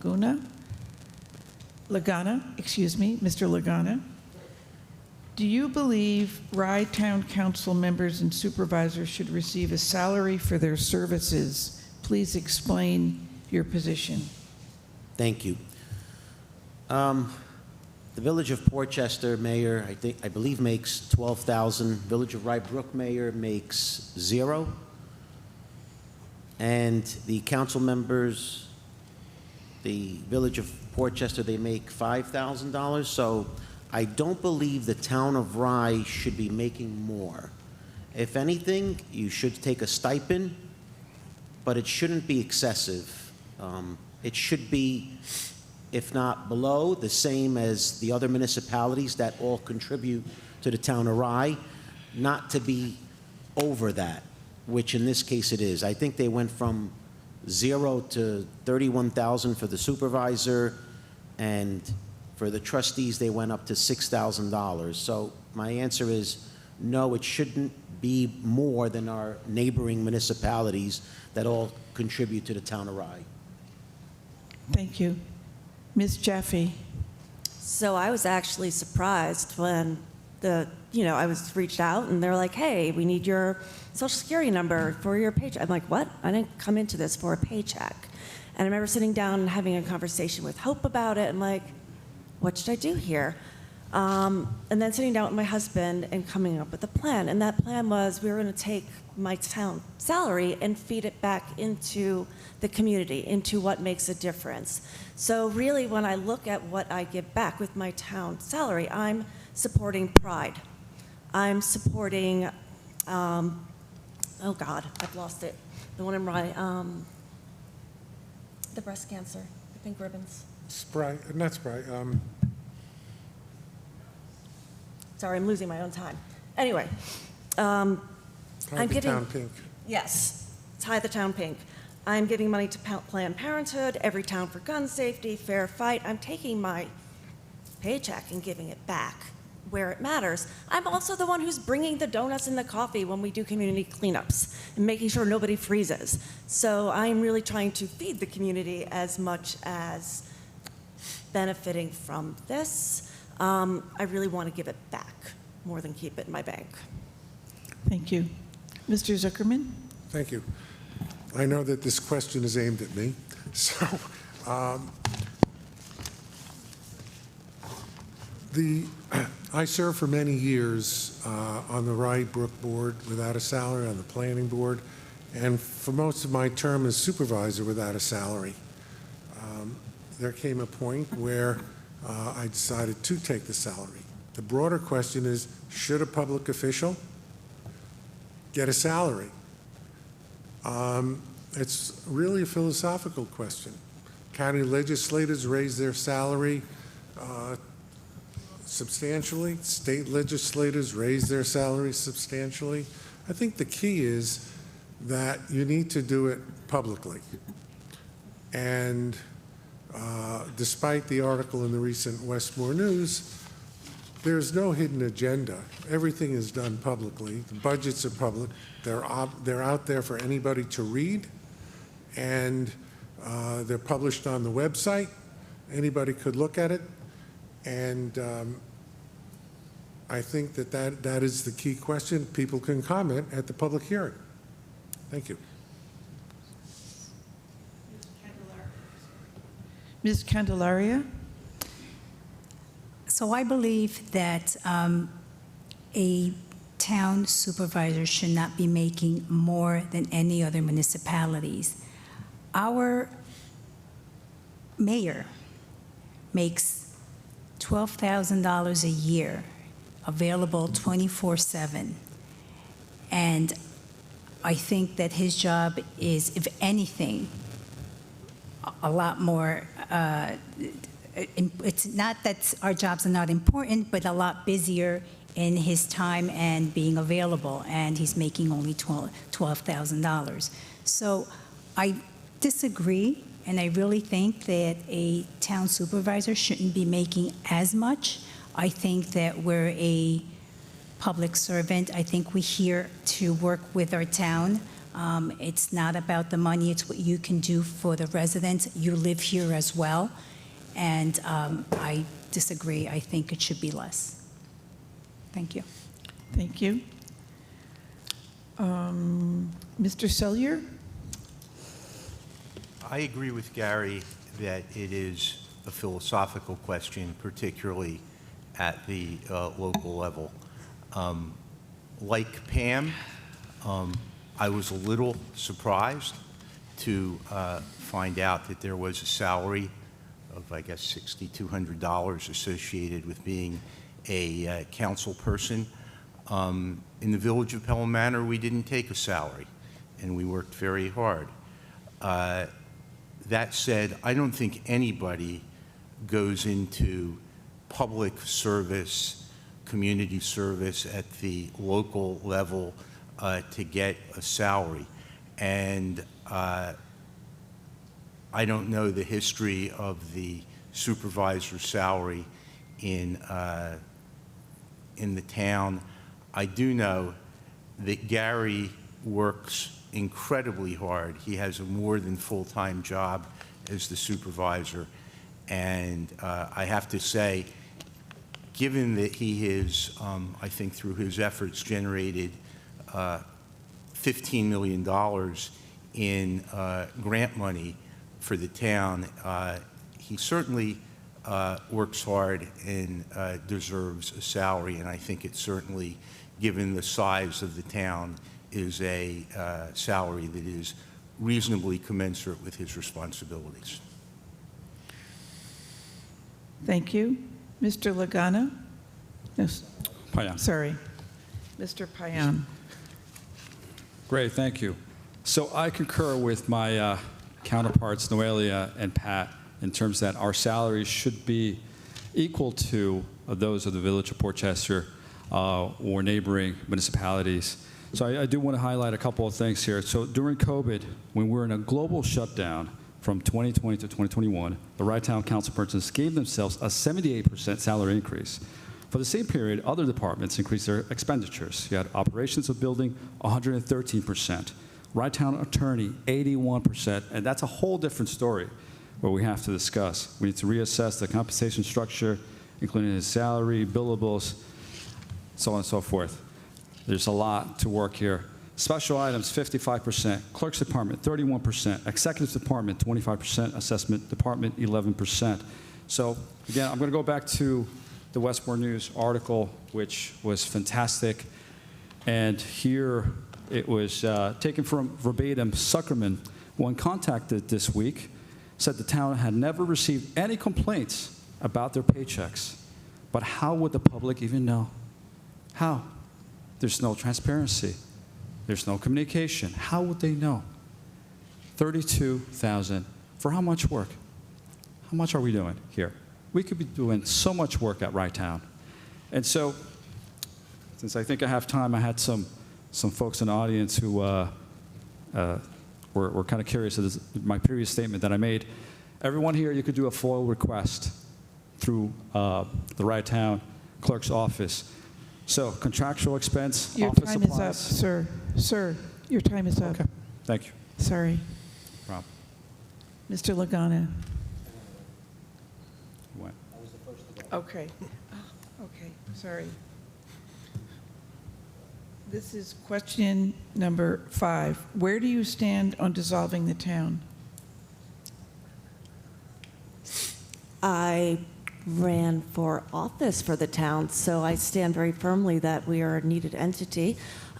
Lagana. Do you believe Rye Town Council members and supervisors should receive a salary for their services? Please explain your position. Thank you. The Village of Portchester mayor, I believe, makes $12,000. Village of Rye Brook mayor makes $0. And the council members, the Village of Portchester, they make $5,000. So I don't believe the town of Rye should be making more. If anything, you should take a stipend, but it shouldn't be excessive. It should be, if not below, the same as the other municipalities that all contribute to the town of Rye, not to be over that, which in this case it is. I think they went from 0 to $31,000 for the supervisor, and for the trustees, they went up to $6,000. So my answer is no, it shouldn't be more than our neighboring municipalities that all contribute to the town of Rye. Thank you. Ms. Jaffe. So I was actually surprised when I was reached out and they're like, hey, we need your social security number for your paycheck. I'm like, what? I didn't come into this for a paycheck. And I remember sitting down and having a conversation with Hope about it. I'm like, what should I do here? And then sitting down with my husband and coming up with a plan. And that plan was we were going to take my town salary and feed it back into the community, into what makes a difference. So really, when I look at what I give back with my town salary, I'm supporting Pride. I'm supporting, oh God, I've lost it. The one in Rye, the breast cancer, the pink ribbons. Not Sprite. Sorry, I'm losing my own time. Anyway, I'm giving Town Pink. Yes, Tie the Town Pink. I'm giving money to Planned Parenthood, Every Town for Gun Safety, Fair Fight. I'm taking my paycheck and giving it back where it matters. I'm also the one who's bringing the donuts and the coffee when we do community cleanups and making sure nobody freezes. So I'm really trying to feed the community as much as benefiting from this. I really want to give it back more than keep it in my bank. Thank you. Mr. Zuckerman? Thank you. I know that this question is aimed at me. So I served for many years on the Rye Brook board without a salary, on the planning board, and for most of my term as supervisor without a salary. There came a point where I decided to take the salary. The broader question is, should a public official get a salary? It's really a philosophical question. County legislators raise their salary substantially. State legislators raise their salary substantially. I think the key is that you need to do it publicly. And despite the article in the recent Westmore News, there's no hidden agenda. Everything is done publicly. The budgets are public. They're out there for anybody to read, and they're published on the website. Anybody could look at it, and I think that is the key question. People can comment at the public hearing. Thank you. Ms. Candelaria? So I believe that a town supervisor should not be making more than any other municipalities. Our mayor makes $12,000 a year, available 24/7. And I think that his job is, if anything, a lot more, it's not that our jobs are not important, but a lot busier in his time and being available, and he's making only $12,000. So I disagree, and I really think that a town supervisor shouldn't be making as much. I think that we're a public servant. I think we're here to work with our town. It's not about the money, it's what you can do for the residents. You live here as well, and I disagree. I think it should be less. Thank you. Thank you. Mr. Sellier? I agree with Gary that it is a philosophical question, particularly at the local level. Like Pam, I was a little surprised to find out that there was a salary of, I guess, $6,200 associated with being a council person. In the village of Pelham Manor, we didn't take a salary, and we worked very hard. That said, I don't think anybody goes into public service, community service at the local level to get a salary. And I don't know the history of the supervisor's salary in the town. I do know that Gary works incredibly hard. He has a more than full-time job as the supervisor. And I have to say, given that he has, I think through his efforts, generated $15 million in grant money for the town, he certainly works hard and deserves a salary. And I think it certainly, given the size of the town, is a salary that is reasonably commensurate with his responsibilities. Thank you. Mr. Lagana? Yes. Payan. Sorry. Mr. Payan. Great, thank you. So I concur with my counterparts, Noelia and Pat, in terms that our salaries should be equal to those of the Village of Port Chester or neighboring municipalities. So I do want to highlight a couple of things here. So during COVID, when we were in a global shutdown from 2020 to 2021, the Rye Town councilpersons gave themselves a 78% salary increase. For the same period, other departments increased their expenditures. You had operations of building, 113%. Rye Town attorney, 81%. And that's a whole different story where we have to discuss. We need to reassess the compensation structure, including his salary, billables, so on and so forth. There's a lot to work here. Special items, 55%. Clerk's department, 31%. Executive department, 25%. Assessment department, 11%. So again, I'm going to go back to the Westmore News article, which was fantastic. And here it was taken from verbatim. Zuckerman, when contacted this week, said the town had never received any complaints about their paychecks. But how would the public even know? How? There's no transparency. There's no communication. How would they know? $32,000 for how much work? How much are we doing here? We could be doing so much work at Rye Town. And so, since I think I have time, I had some folks in the audience who were kind of curious of my previous statement that I made. Everyone here, you could do a FOIL request through the Rye Town clerk's office. So contractual expense, Your office time supplies. is up, sir. Sir, your time is up. Okay, thank you. Sorry. No problem. Mr. Lagana. What? Okay. Okay, sorry. This is question number 5. Where do you stand on dissolving the town? I ran for office for the town, so I stand very firmly that we are a needed entity.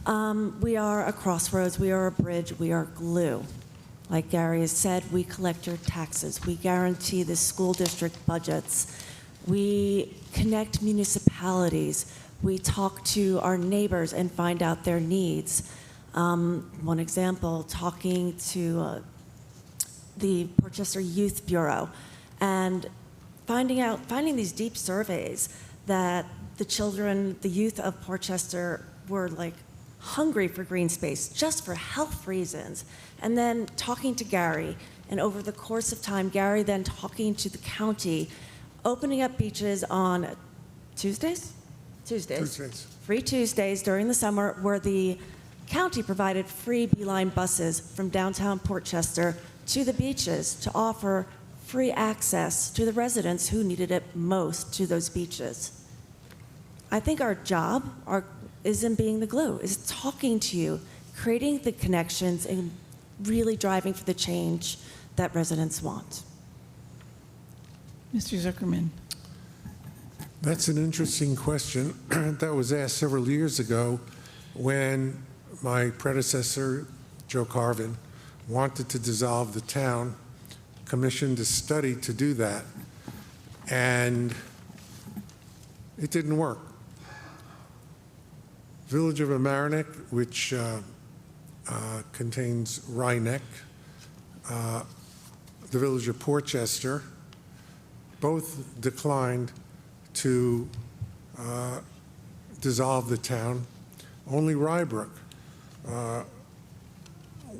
We are a crossroads, we are a bridge, we are glue. Like Gary has said, we collect your taxes, we guarantee the school district budgets, we connect municipalities, we talk to our neighbors and find out their needs. One example, talking to the Portchester Youth Bureau and finding these deep surveys that the children, the youth of Portchester were like hungry for green space just for health reasons. And then talking to Gary, and over the course of time, Gary then talking to the county, opening up beaches on Tuesdays? Tuesdays. Free Tuesdays during the summer, where the county provided free Beeline buses from downtown Portchester to the beaches to offer free access to the residents who needed it most to those beaches. I think our job is in being the glue, is talking to you, creating the connections, and really driving for the change that residents want. Mr. Zuckerman. That's an interesting question that was asked several years ago when my predecessor, Joe Carvin, wanted to dissolve the town, commissioned a study to do that, and it didn't work. Village of Mamaroneck, which contains Ryeneck, the village of Portchester, both declined to dissolve the town. Only Rybrook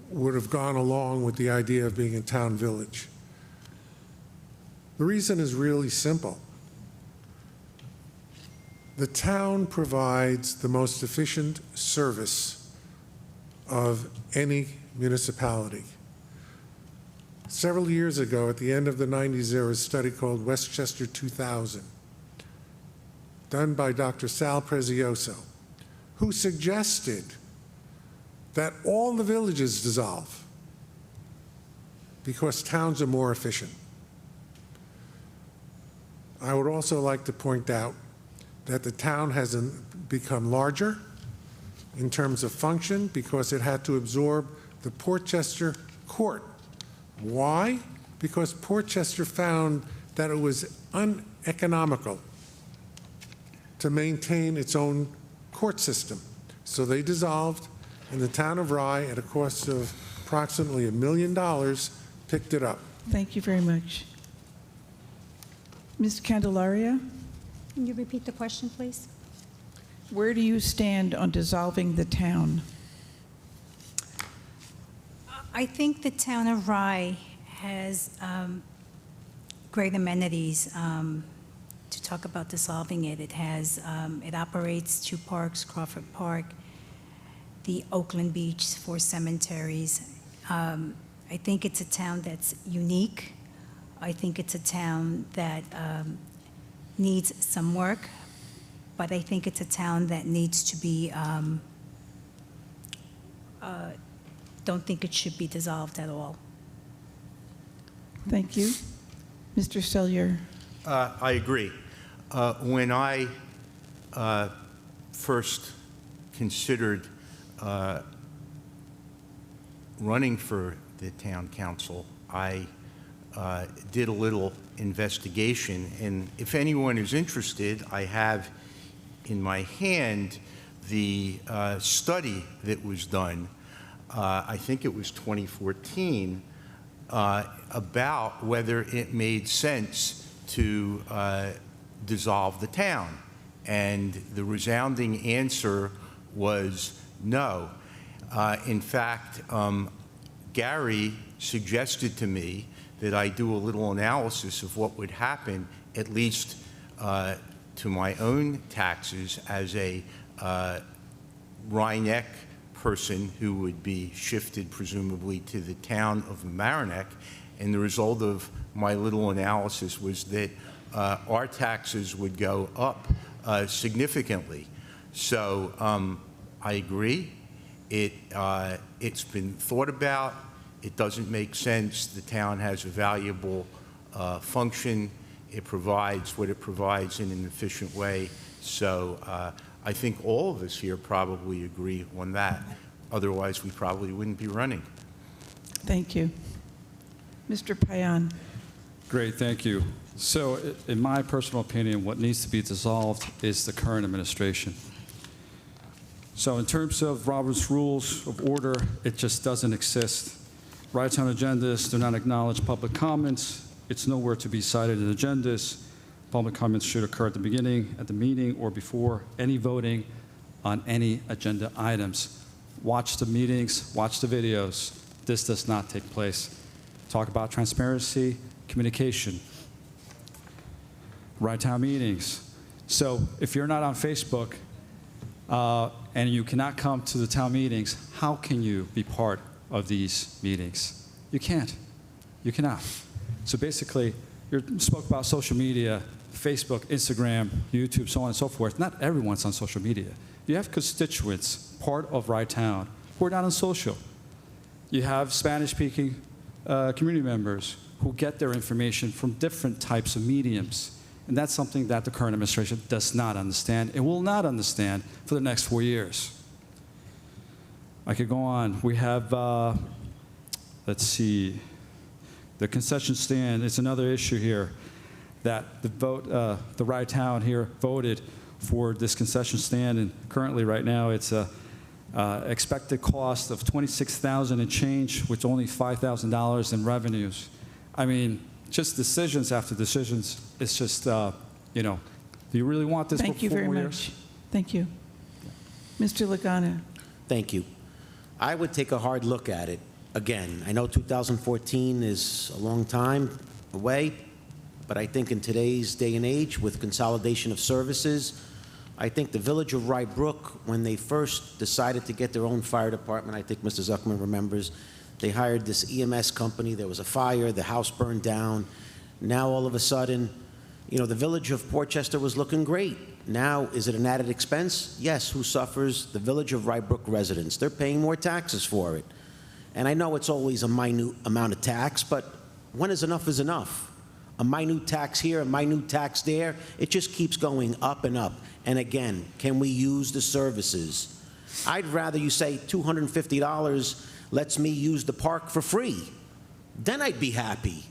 would have gone along with the idea of being a town village. The reason is really simple. The town provides the most efficient service of any municipality. Several years ago, at the end of the 90s, there was a study called Westchester 2000, done by Dr. Sal Prezioso, who suggested that all the villages dissolve because towns are more efficient. I would also like to point out that the town has become larger in terms of function because it had to absorb the Portchester court. Why? Because Portchester found that it was uneconomical to maintain its own court system. So they dissolved, and the town of Rye, at a cost of approximately $1 million, picked it up. Thank you very much. Ms. Candelaria, Can you repeat the question, please? where do you stand on dissolving the town? I think the town of Rye has great amenities to talk about dissolving it. It has, it operates 2 parks, Crawford Park, the Oakland Beach, 4 cemeteries. I think it's a town that's unique. I think it's a town that needs some work, but I think it's a town that needs to be, don't think it should be dissolved at all. Thank you. Mr. Selyer. I agree. When I first considered running for the town council, I did a little investigation, and if anyone is interested, I have in my hand the study that was done, I think it was 2014, about whether it made sense to dissolve the town. And the resounding answer was no. In fact, Gary suggested to me that I do a little analysis of what would happen, at least to my own taxes as a Ryeneck person who would be shifted presumably to the town of Mamaroneck. And the result of my little analysis was that our taxes would go up significantly. So I agree. It's been thought about. It doesn't make sense. The town has a valuable function. It provides what it provides in an efficient way. So I think all of us here probably agree on that. Otherwise, we probably wouldn't be running. Thank you. Mr. Payan. Great, thank you. So, in my personal opinion, what needs to be dissolved is the current administration. So, in terms of Robert's Rules of Order, it just doesn't exist. Rights on agendas do not acknowledge public comments. It's nowhere to be cited in agendas. Public comments should occur at the beginning, at the meeting, or before any voting on any agenda items. Watch the meetings, watch the videos. This does not take place. Talk about transparency, communication, right town meetings. So if you're not on Facebook and you cannot come to the town meetings, how can you be part of these meetings? You can't. You cannot. So basically, you spoke about social media, Facebook, Instagram, YouTube, so on and so forth. Not everyone's on social media. You have constituents, part of Rye Town, who are not on social. You have Spanish-speaking community members who get their information from different types of mediums. And that's something that the current administration does not understand and will not understand for the next 4 years. I could go on. We have, let's see, the concession stand is another issue here that the Rye Town here voted for this concession stand, and currently right now it's a expected cost of $26,000 and change, with only $5,000 in revenues. I mean, just decisions after decisions. It's just, you know, do you really want this for 4 years? Thank you very much. Thank you. Mr. Lagana. Thank you. I would take a hard look at it. Again, I know 2014 is a long time away, but I think in today's day and age, with consolidation of services, I think the village of Rye Brook, when they first decided to get their own fire department, I think Mr. Zuckman remembers, they hired this EMS company. There was a fire, the house burned down. Now all of a sudden, you know, the village of Portchester was looking great. Now, is it an added expense? Yes, who suffers? The village of Rye Brook residents. They're paying more taxes for it. And I know it's always a minute amount of tax, but when is enough is enough? A minute tax here, a minute tax there, it just keeps going up and up. And again, can we use the services? I'd rather you say $250 lets me use the park for free. Then I'd be happy.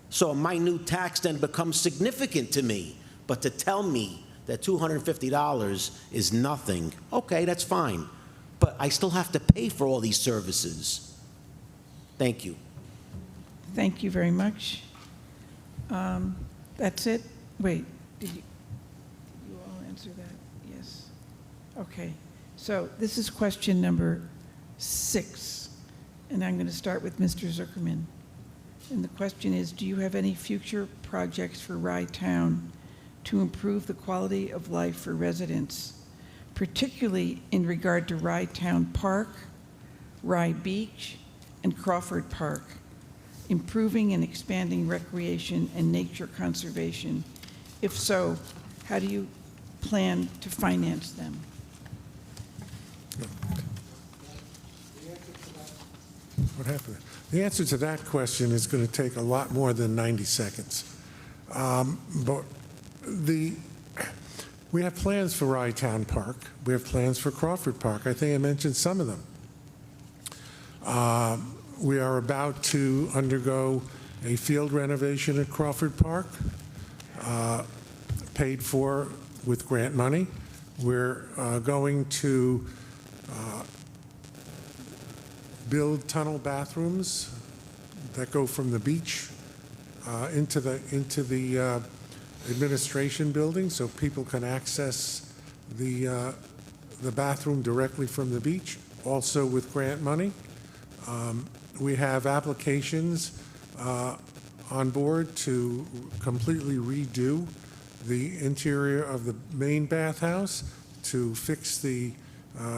So a minute tax then becomes significant to me. But to tell me that $250 is nothing, okay, that's fine. But I still have to pay for all these services. Thank you. Thank you very much. That's it? Wait, did you all answer that? Yes. Okay. So this is question number 6, and I'm going to start with Mr. Zuckerman. And the question is, do you have any future projects for Rye Town to improve the quality of life for residents, particularly in regard to Rye Town Park, Rye Beach, and Crawford Park, improving and expanding recreation and nature conservation? If so, how do you plan to finance them? What happened? The answer to that question is going to take a lot more than 90 seconds. But we have plans for Rye Town Park. We have plans for Crawford Park. I think I mentioned some of them. We are about to undergo a field renovation at Crawford Park, paid for with grant money. We're going to build tunnel bathrooms that go from the beach into the administration building, so people can access the bathroom directly from the beach, also with grant money. We have applications on board to completely redo the interior of the main bathhouse, to fix the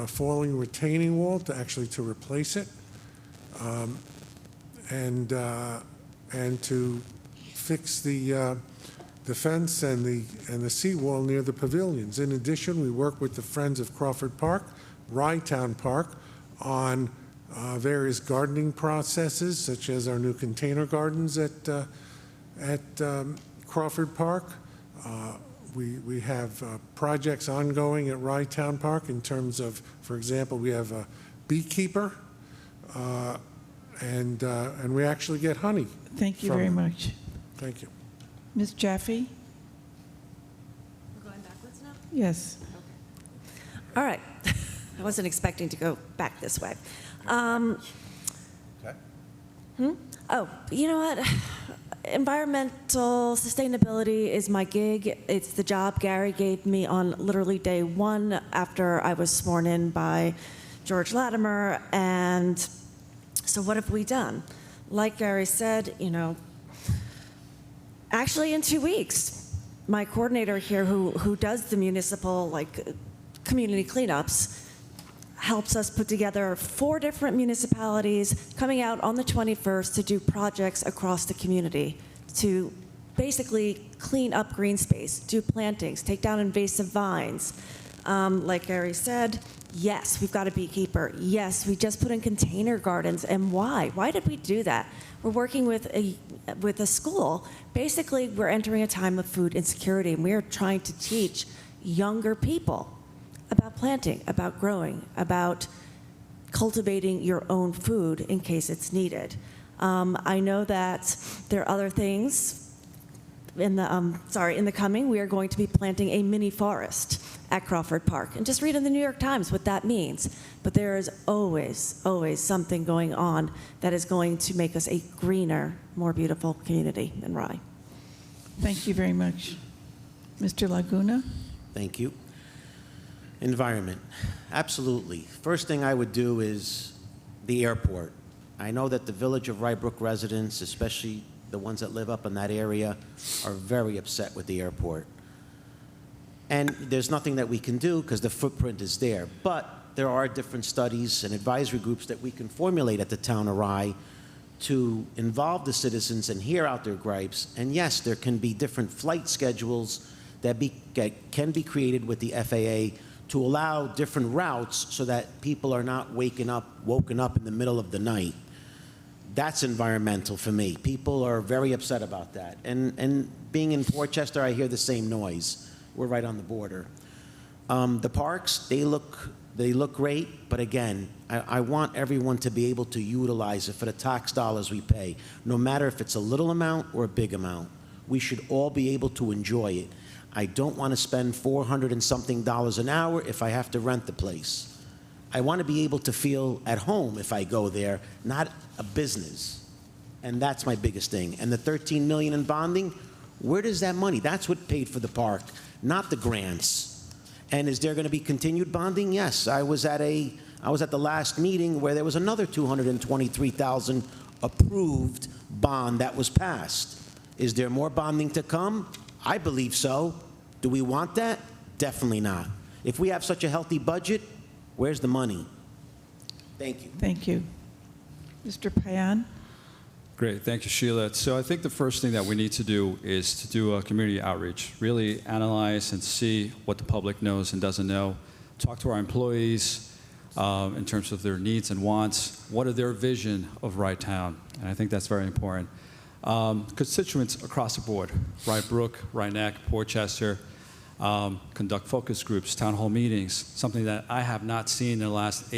falling retaining wall, to replace it, and to fix the fence and the seawall near the pavilions. In addition, we work with the Friends of Crawford Park Rytown Park on various gardening processes, such as our new container gardens at Crawford Park. We have projects ongoing at Rytown Park in terms of, for example, we have a beekeeper, and we actually get honey. Thank you from very it. much. Thank you. Ms. Jaffe? We're going backwards now? Yes. All right. I wasn't expecting to go back this way. Oh, you know what? Environmental sustainability is my gig. It's the job Gary gave me on literally day one after I was sworn in by George Latimer. And so what have we done? Like Gary said, you know, actually in 2 weeks, my coordinator here who does the municipal, like, community cleanups, helps us put together 4 different municipalities coming out on the 21st to do projects across the community to basically clean up green space, do plantings, take down invasive vines. Like Gary said, yes, we've got a beekeeper. Yes, we just put in container gardens. And why? Why did we do that? We're working with a school. Basically, we're entering a time of food insecurity, and we're trying to teach younger people about planting, about growing, about cultivating your own food in case it's needed. I know that there are other things in the coming. We are going to be planting a mini forest at Crawford Park. And just read in the New York Times what that means. But there is always, always something going on that is going to make us a greener, more beautiful community in Rye. Thank you very much. Mr. Laguna? Thank you. Environment, absolutely. First thing I would do is the airport. I know that the Village of Rye Brook residents, especially the ones that live up in that area, are very upset with the airport. And there's nothing that we can do because the footprint is there. But there are different studies and advisory groups that we can formulate at the town of Rye to involve the citizens and hear out their gripes. And yes, there can be different flight schedules that can be created with the FAA to allow different routes so that people are not woken up in the middle of the night. That's environmental for me. People are very upset about that. And being in Portchester, I hear the same noise. We're right on the border. The parks, they look great, but again, I want everyone to be able to utilize it for the tax dollars we pay. No matter if it's a little amount or a big amount, we should all be able to enjoy it. I don't want to spend $400 and something an hour if I have to rent the place. I want to be able to feel at home if I go there, not a business. And that's my biggest thing. And the $13 million in bonding, where does that money? That's what paid for the park, not the grants. And is there going to be continued bonding? Yes. I was at the last meeting where there was another $223,000 approved bond that was passed. Is there more bonding to come? I believe so. Do we want that? Definitely not. If we have such a healthy budget, where's the money? Thank you. Thank you. Mr. Payan? Great, thank you, Sheila. So I think the first thing that we need to do is to do a community outreach, really analyze and see what the public knows and doesn't know, talk to our employees in terms of their needs and wants, what are their vision of Rye Town, and I think that's very important. Constituents across the board, Rye Brook, Rye Neck, Portchester, conduct focus groups, town hall meetings, something that I have not seen in the last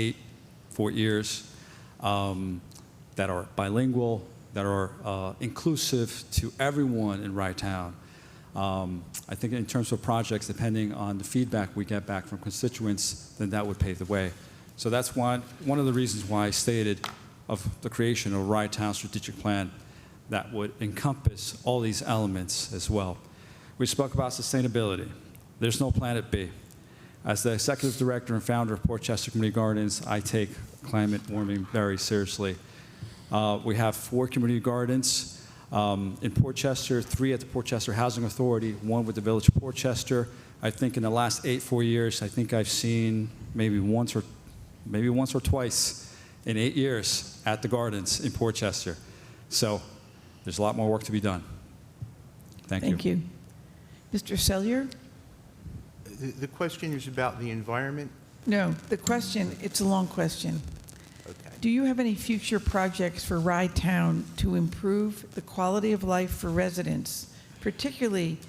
4 years, that are bilingual, that are inclusive to everyone in Rye Town. I think in terms of projects, depending on the feedback we get back from constituents, then that would pave the way. So that's one of the reasons why I stated of the creation of Rye Town Strategic Plan that would encompass all these elements as well. We spoke about sustainability. There's no planet B. As the executive director and founder of Portchester Community Gardens, I take climate warming very seriously. We have 4 community gardens in Portchester, 3 at the Portchester Housing Authority, 1 with the Village of Portchester. I think in the last 4 years, I think I've seen maybe once or twice in 8 years at the gardens in Portchester. So there's a lot more work to be done. Thank you. Thank you. Mr. Sellier? The question is about the environment. No, the question, it's a long question. Okay. Do you have any future projects for Rye Town to improve the quality of life for residents, particularly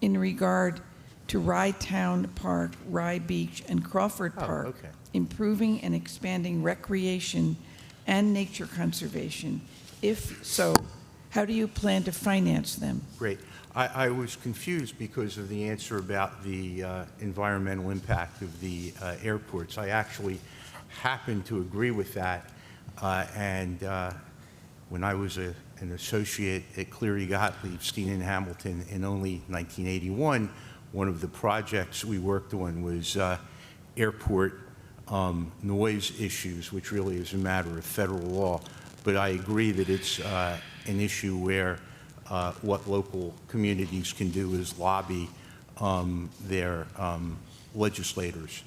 in regard to Rye Town Park, Rye Beach, and Crawford Oh, Park? okay. Improving and expanding recreation and nature conservation? If so, how do you plan to finance them? Great. I was confused because of the answer about the environmental impact of the airports. I actually happen to agree with that. And when I was an associate at Cleary Gottlieb, Steen and Hamilton in only 1981, one of the projects we worked on was airport noise issues, which really is a matter of federal law. But I agree that it's an issue where what local communities can do is lobby their legislators.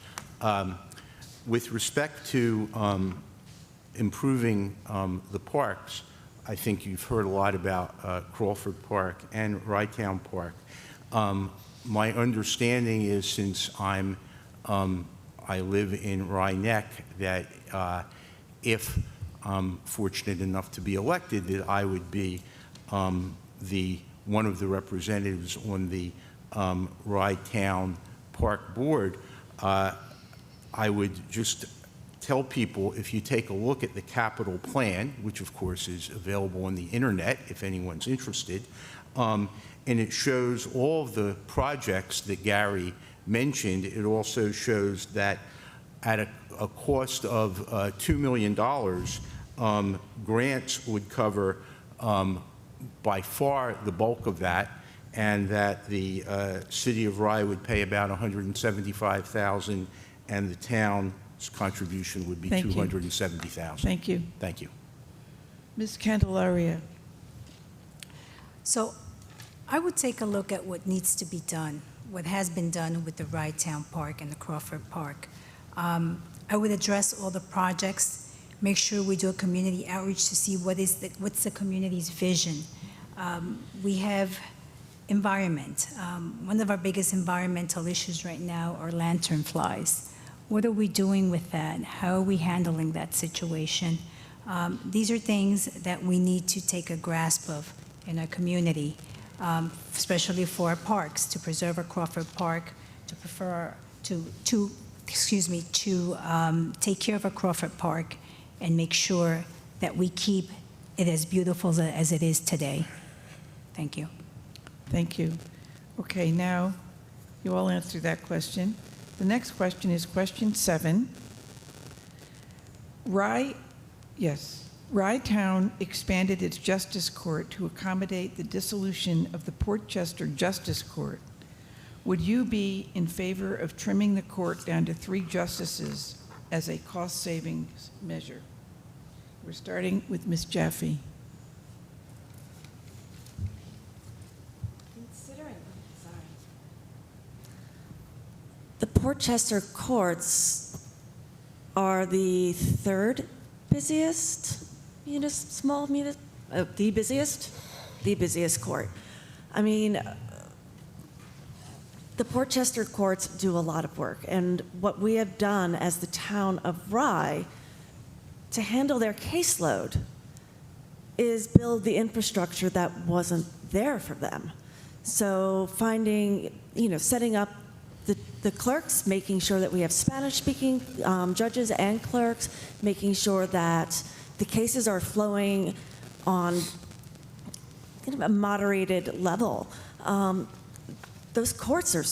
With respect to improving the parks, I think you've heard a lot about Crawford Park and Rytown Park. My understanding is, since I live in Rye Neck, that if I'm fortunate enough to be elected, that I would be one of the representatives on the Rytown Park Board. I would just tell people, if you take a look at the capital plan, which of course is available on the internet if anyone's interested, and it shows all of the projects that Gary mentioned. It also shows that at a cost of $2 million, grants would cover by far the bulk of that, and that the city of Rye would pay about $175,000, and the town's contribution would be Thank you. $270,000. Thank you. Thank you. Ms. Candelaria. So I would take a look at what needs to be done, what has been done with the Rytown Park and the Crawford Park. I would address all the projects, make sure we do a community outreach to see what's the community's vision. We have environment. One of our biggest environmental issues right now are lanternflies. What are we doing with that? How are we handling that situation? These are things that we need to take a grasp of in our community, especially for our parks, to preserve our Crawford Park, to take care of our Crawford Park and make sure that we keep it as beautiful as it is today. Thank you. Thank you. Okay, now you all answered that question. The next question is question 7. Rye Town expanded its Justice Court to accommodate the dissolution of the Portchester Justice Court. Would you be in favor of trimming the court down to 3 justices as a cost savings measure? We're starting with Ms. Jaffe. The Portchester courts are the 3rd busiest the busiest court. I mean, the Portchester courts do a lot of work, and what we have done as the town of Rye to handle their caseload is build the infrastructure that wasn't there for them. So setting up the clerks, making sure that we have Spanish-speaking judges and clerks, making sure that the cases are flowing on kind of a moderated level. Those courts are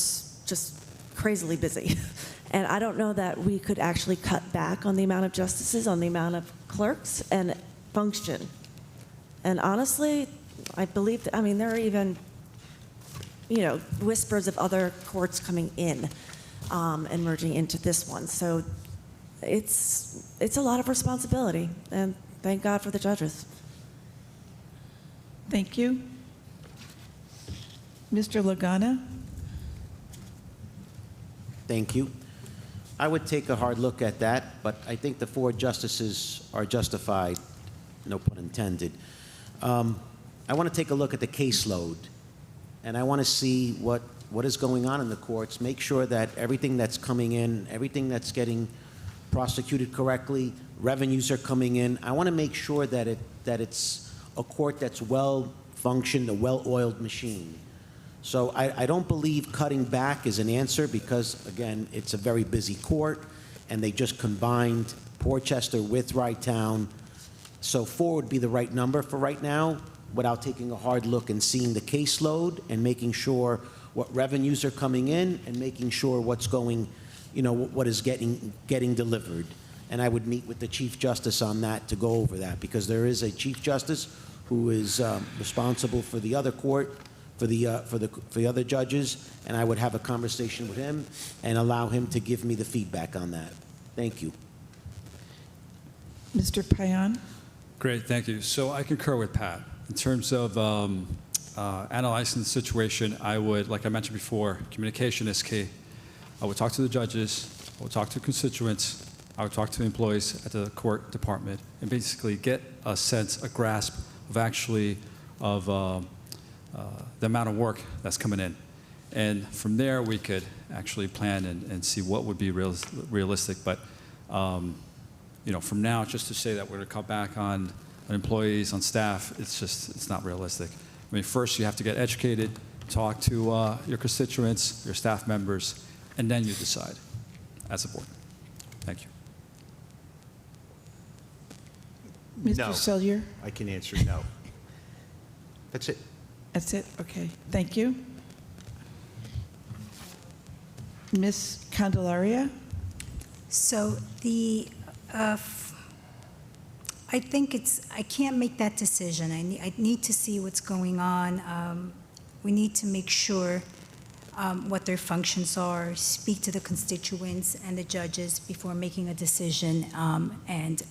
just crazily busy. And I don't know that we could actually cut back on the amount of justices, on the amount of clerks, and function. And honestly, I believe that, there are even whispers of other courts coming in and merging into this one. So it's a lot of responsibility, and thank God for the judges. Thank you. Mr. Lagana? Thank you. I would take a hard look at that, but I think the 4 justices are justified, no pun intended. I want to take a look at the caseload, and I want to see what what is going on in the courts, make sure that everything that's coming in, everything that's getting prosecuted correctly, revenues are coming in. I want to make sure that it's a court that's well-functioned, a well-oiled machine. So I don't believe cutting back is an answer because, again, it's a very busy court, and they just combined Portchester with Wrightown. So 4 would be the right number for right now, without taking a hard look and seeing the caseload and making sure what revenues are coming in and making sure what's going, what is getting delivered. And I would meet with the Chief Justice on that to go over that, because there is a Chief Justice who is responsible for the other court, for the other judges, and I would have a conversation with him and allow him to give me the feedback on that. Thank you. Mr. Payan? Great, thank you. So I concur with Pat. In terms of analyzing the situation, I would, like I mentioned before, communication is key. I would talk to the judges, I would talk to constituents, I would talk to employees at the court department, and basically get a sense, a grasp of actually of the amount of work that's coming in. And from there, we could actually plan and see what would be realistic. But from now, just to say that we're going to cut back on employees, on staff, it's not realistic. I mean, first you have to get educated, talk to your constituents, your staff members, and then you decide as a board. Thank you. Mr. No. Sellier? I can answer no. That's it. That's it? Okay, thank you. Ms. Candelaria? So I think I can't make that decision. I need to see what's going on. We need to make sure what their functions are, speak to the constituents and the judges before making a decision, and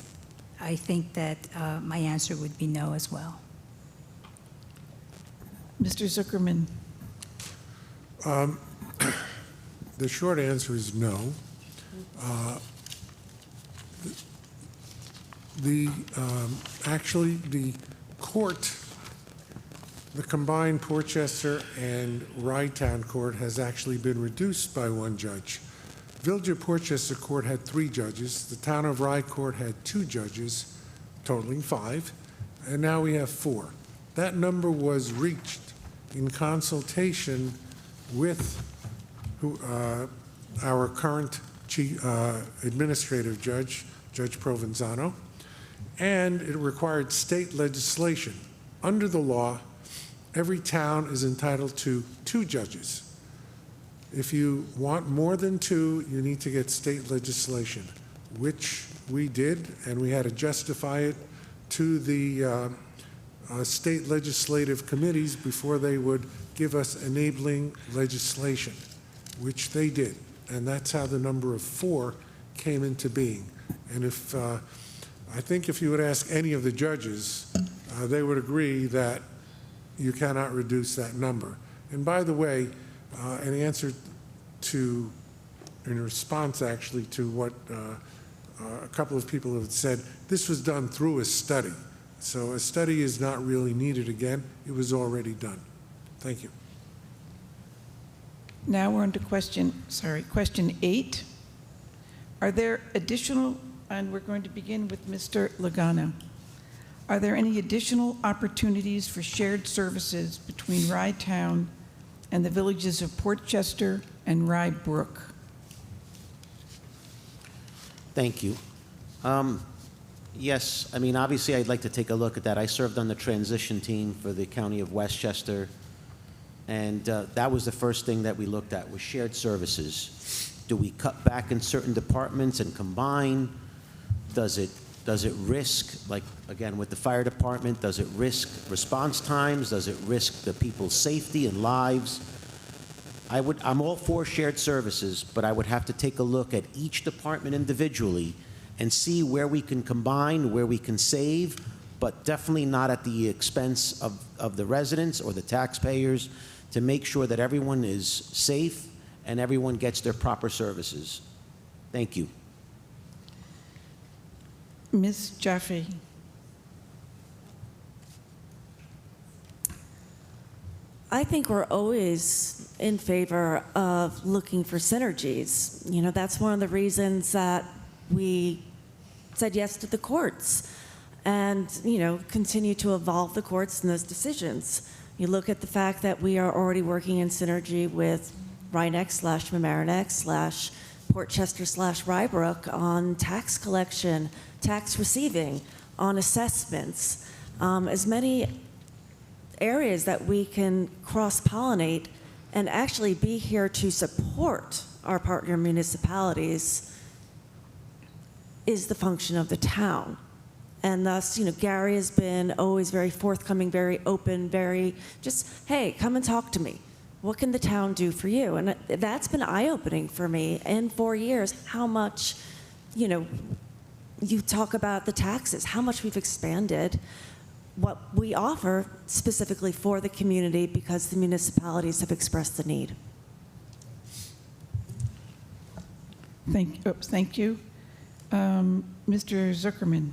I think that my answer would be no as well. Mr. Zuckerman? The short answer is no. Actually, the court, the combined Portchester and Wrightown court has actually been reduced by 1 judge. Village of Portchester court had 3 judges. The town of Rye court had 2 judges, totaling 5, and now we have 4. That number was reached in consultation with our current administrative judge, Judge Provenzano, and it required state legislation. Under the law, every town is entitled to 2 judges. If you want more than 2, you need to get state legislation, which we did, and we had to justify it to the state legislative committees before they would give us enabling legislation, which they did. And that's how the number of 4 came into being. And I think if you would ask any of the judges, they would agree that you cannot reduce that number. And by the way, in response actually to what a couple of people have said, this was done through a study. So a study is not really needed again. It was already done. Thank you. Now we're on to question 8. Are there additional, and we're going to begin with Mr. Lagana. Are there any additional opportunities for shared services between Rye Town and the villages of Portchester and Rye Brook? Thank you. Yes, I mean, obviously, I'd like to take a look at that. I served on the transition team for the county of Westchester, and that was the first thing that we looked at, was shared services. Do we cut back in certain departments and combine? Does it risk, like, again, with the fire department, does it risk response times? Does it risk the people's safety and lives? I'm all for shared services, but I would have to take a look at each department individually and see where we can combine, where we can save, but definitely not at the expense of the residents or the taxpayers, to make sure that everyone is safe and everyone gets their proper services. Thank you. Ms. Jaffe? I think we're always in favor of looking for synergies. You know, that's one of the reasons that we said yes to the courts and, you know, continue to evolve the courts and those decisions. You look at the fact that we are already working in synergy with Rhinebeck/Mamaroneck/Portchester/Rybrook on tax collection, tax receiving, on assessments, as many areas that we can cross-pollinate and actually be here to support our partner municipalities is the function of the town. And thus, you know, Gary has been always very forthcoming, very open, very just, hey, come and talk to me. What can the town do for you? And that's been eye-opening for me in 4 years, how much, you know, you talk about the taxes, how much we've expanded what we offer specifically for the community because the municipalities have expressed the need. Thank you. Mr. Zuckerman.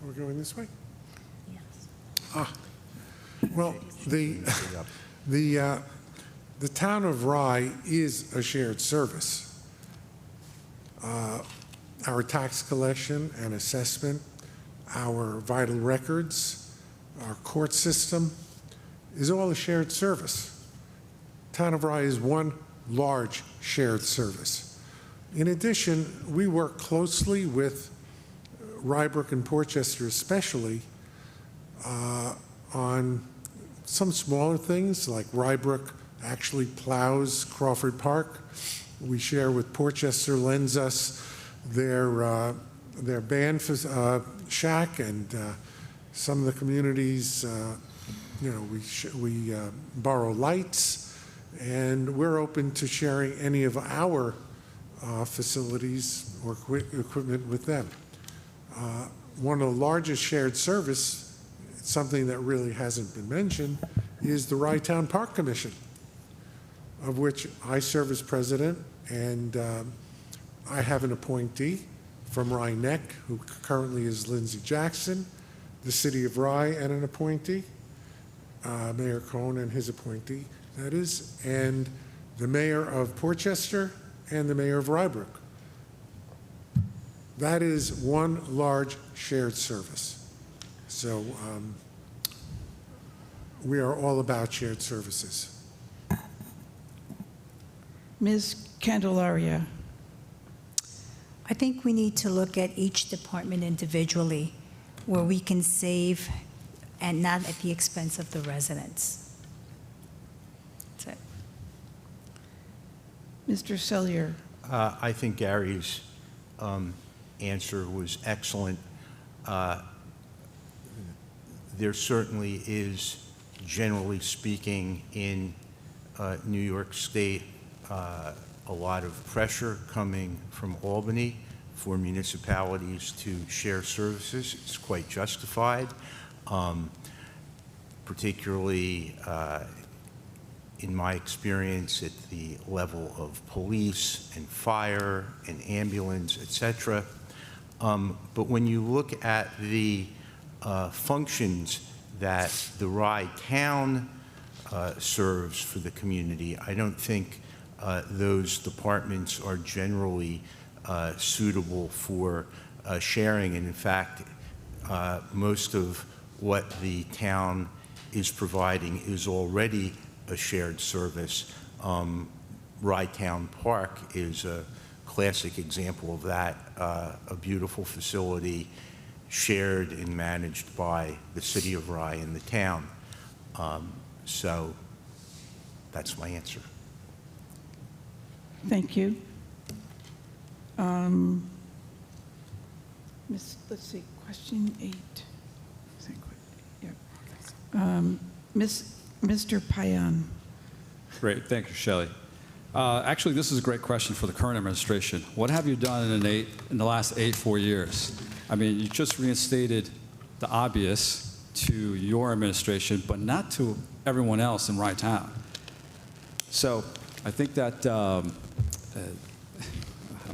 Are we going this way? Yes. Well, the town of Rye is a shared service. Our tax collection and assessment, our vital records, our court system is all a shared service. Town of Rye is one large shared service. In addition, we work closely with Rybrook and Portchester especially on some smaller things, like Rybrook actually plows Crawford Park. We share with Portchester, lends us their band shack, and some of the communities, you know, we borrow lights, and we're open to sharing any of our facilities or equipment with them. One of the largest shared service, something that really hasn't been mentioned, is the Rye Town Park Commission, of which I serve as president, and I have an appointee from Rye-Neck, who currently is Lindsay Jackson, the city of Rye, and an appointee, Mayor Cohn and his appointee, that is, and the mayor of Portchester and the mayor of Rybrook. That is one large shared service. So we are all about shared services. Ms. Candelaria. I think we need to look at each department individually where we can save and not at the expense of the residents. That's it. Mr. Sellier. I think Gary's answer was excellent. There certainly is, generally speaking, in New York State, a lot of pressure coming from Albany for municipalities to share services. It's quite justified, particularly in my experience at the level of police and fire and ambulance, et cetera. But when you look at the functions that the Rye town serves for the community, I don't think those departments are generally suitable for sharing. And in fact, most of what the town is providing is already a shared service. Rye Town Park is a classic example of that, a beautiful facility shared and managed by the city of Rye and the town. So that's my answer. Thank you. Let's see, question 8. Is that yeah. Mr. Payan. Great, thank you, Shelley. Actually, this is a great question for the current administration. What have you done in the last 4 years? I mean, you just reinstated the obvious to your administration, but not to everyone else in Rye Town. So I think that, I'm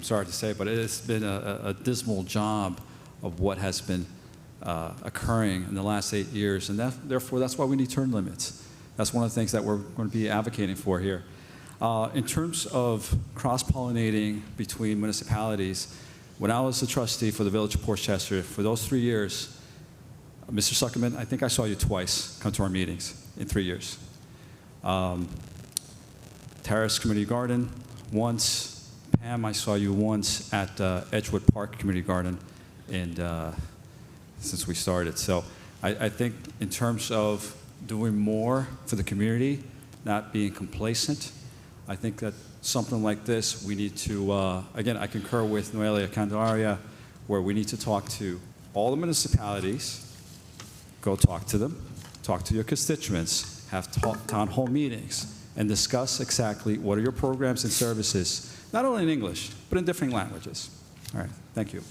sorry to say, but it has been a dismal job of what has been occurring in the last 8 years, and therefore that's why we need term limits. That's one of the things that we're going to be advocating for here. In terms of cross-pollinating between municipalities, when I was a trustee for the Village of Portchester, for those 3 years, Mr. Suckerman, I think I saw you twice come to our meetings in 3 years. Terrace Community Garden, once. Pam, I saw you once at Edgewood Park Community Garden, and since we started. So I think in terms of doing more for the community, not being complacent, I think that something like this, we need to, again, I concur with Noelia Candelaria, where we need to talk to all the municipalities, go talk to them, talk to your constituents, have town hall meetings, and discuss exactly what are your programs and services, not only in English, but in different languages. All right, thank you.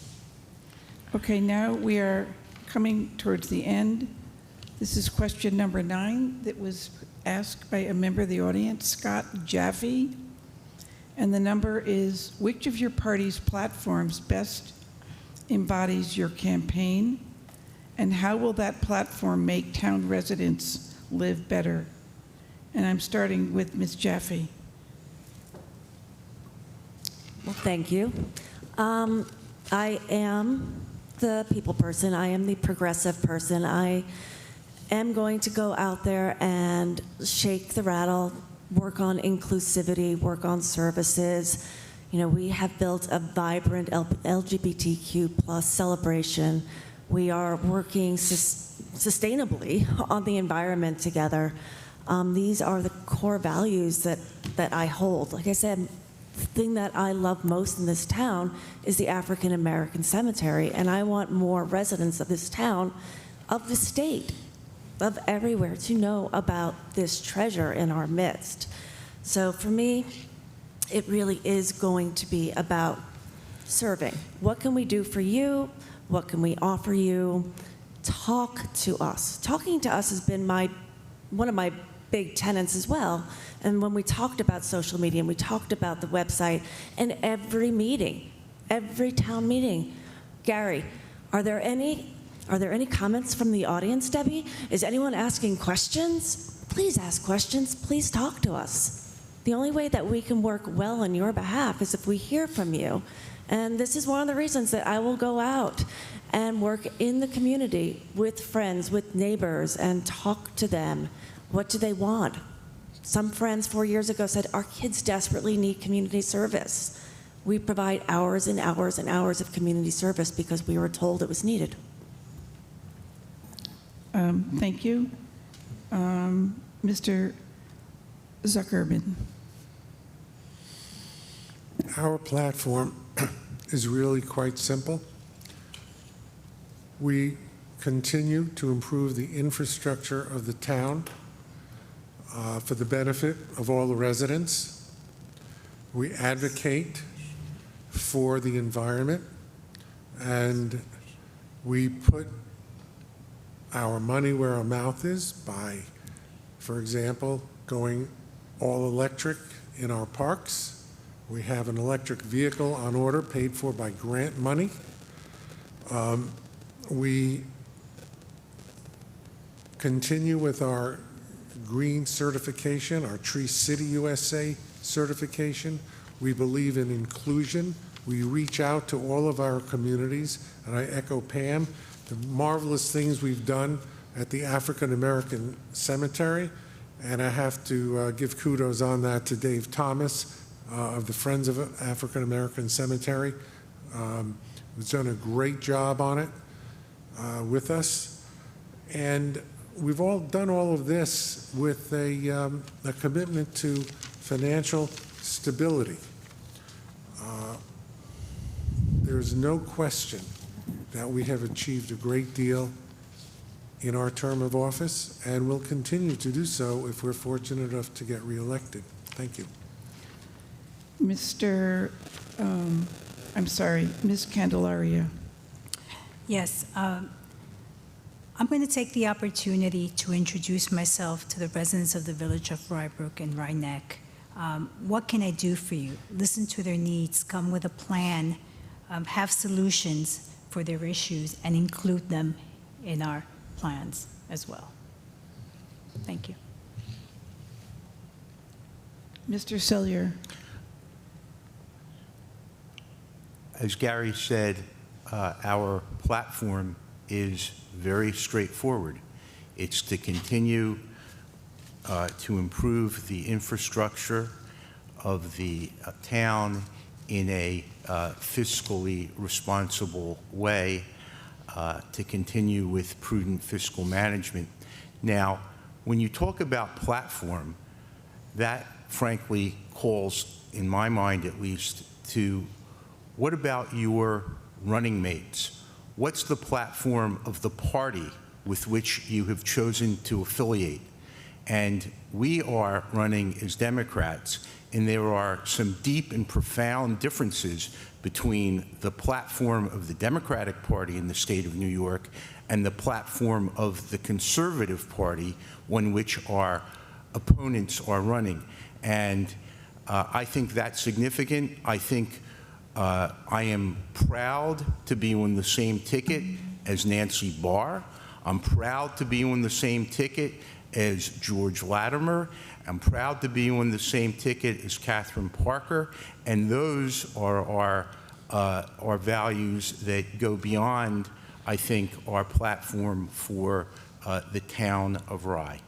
Okay, now we are coming towards the end. This is question number 9 that was asked by a member of the audience, Scott Jaffe. And the number is, which of your party's platforms best embodies your campaign? And how will that platform make town residents live better? And I'm starting with Ms. Jaffe. Well, thank you. I am the people person. I am the progressive person. I am going to go out there and shake the rattle, work on inclusivity, work on services. You know, we have built a vibrant LGBTQ plus celebration. We are working sustainably on the environment together. These are the core values that I hold. Like I said, the thing that I love most in this town is the African American cemetery, and I want more residents of this town, of the state, of everywhere, to know about this treasure in our midst. So for me, it really is going to be about serving. What can we do for you? What can we offer you? Talk to us. Talking to us has been one of my big tenets as well. And when we talked about social media and we talked about the website, and every meeting, every town meeting, Gary, are there any comments from the audience, Debbie? Is anyone asking questions? Please ask questions. Please talk to us. The only way that we can work well on your behalf is if we hear from you. And this is one of the reasons that I will go out and work in the community with friends, with neighbors, and talk to them. What do they want? Some friends 4 years ago said, our kids desperately need community service. We provide hours and hours and hours of community service because we were told it was needed. Thank you. Mr. Zuckerman. Our platform is really quite simple. We continue to improve the infrastructure of the town for the benefit of all the residents. We advocate for the environment, and we put our money where our mouth is by, for example, going all electric in our parks. We have an electric vehicle on order paid for by grant money. We continue with our green certification, our Tree City USA certification. We believe in inclusion. We reach out to all of our communities, and I echo Pam, the marvelous things we've done at the African American Cemetery, and I have to give kudos on that to Dave Thomas of the Friends of African American Cemetery. He's done a great job on it with us, and we've all done all of this with a commitment to financial stability. There's no question that we have achieved a great deal in our term of office, and will continue to do so if we're fortunate enough to get reelected. Thank you. Ms. Candelaria. Yes, I'm going to take the opportunity to introduce myself to the residents of the village of Rybrook and Rhinebeck. What can I do for you? Listen to their needs, come with a plan, have solutions for their issues, and include them in our plans as well. Thank you. Mr. Sellier. As Gary said, our platform is very straightforward. It's to continue to improve the infrastructure of the town in a fiscally responsible way, to continue with prudent fiscal management. Now, when you talk about platform, that frankly calls, in my mind at least, to what about your running mates? What's the platform of the party with which you have chosen to affiliate? And we are running as Democrats, and there are some deep and profound differences between the platform of the Democratic Party in the state of New York and the platform of the Conservative Party, on which our opponents are running. And I think that's significant. I think I am proud to be on the same ticket as Nancy Barr. I'm proud to be on the same ticket as George Latimer. I'm proud to be on the same ticket as Catherine Parker, and those are our values that go beyond, I think, our platform for the town of Rye.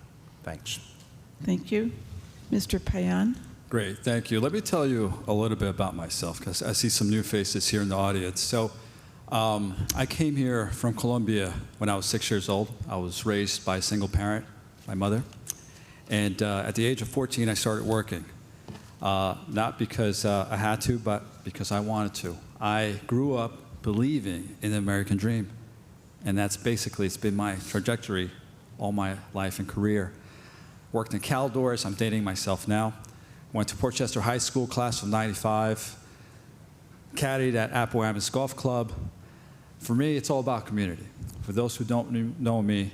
Thanks. Thank you. Mr. Payan. Great, thank you. Let me tell you a little bit about myself, because I see some new faces here in the audience. So I came here from Colombia when I was 6 years old. I was raised by a single parent, my mother. And at the age of 14, I started working. Not because I had to, but because I wanted to. I grew up believing in the American dream. And that's basically, it's been my trajectory all my life and career. Worked in Caldors, I'm dating myself now. Went to Portchester High School, class of '95. Caddied at Appomattox Golf Club. For me, it's all about community. For those who don't know me,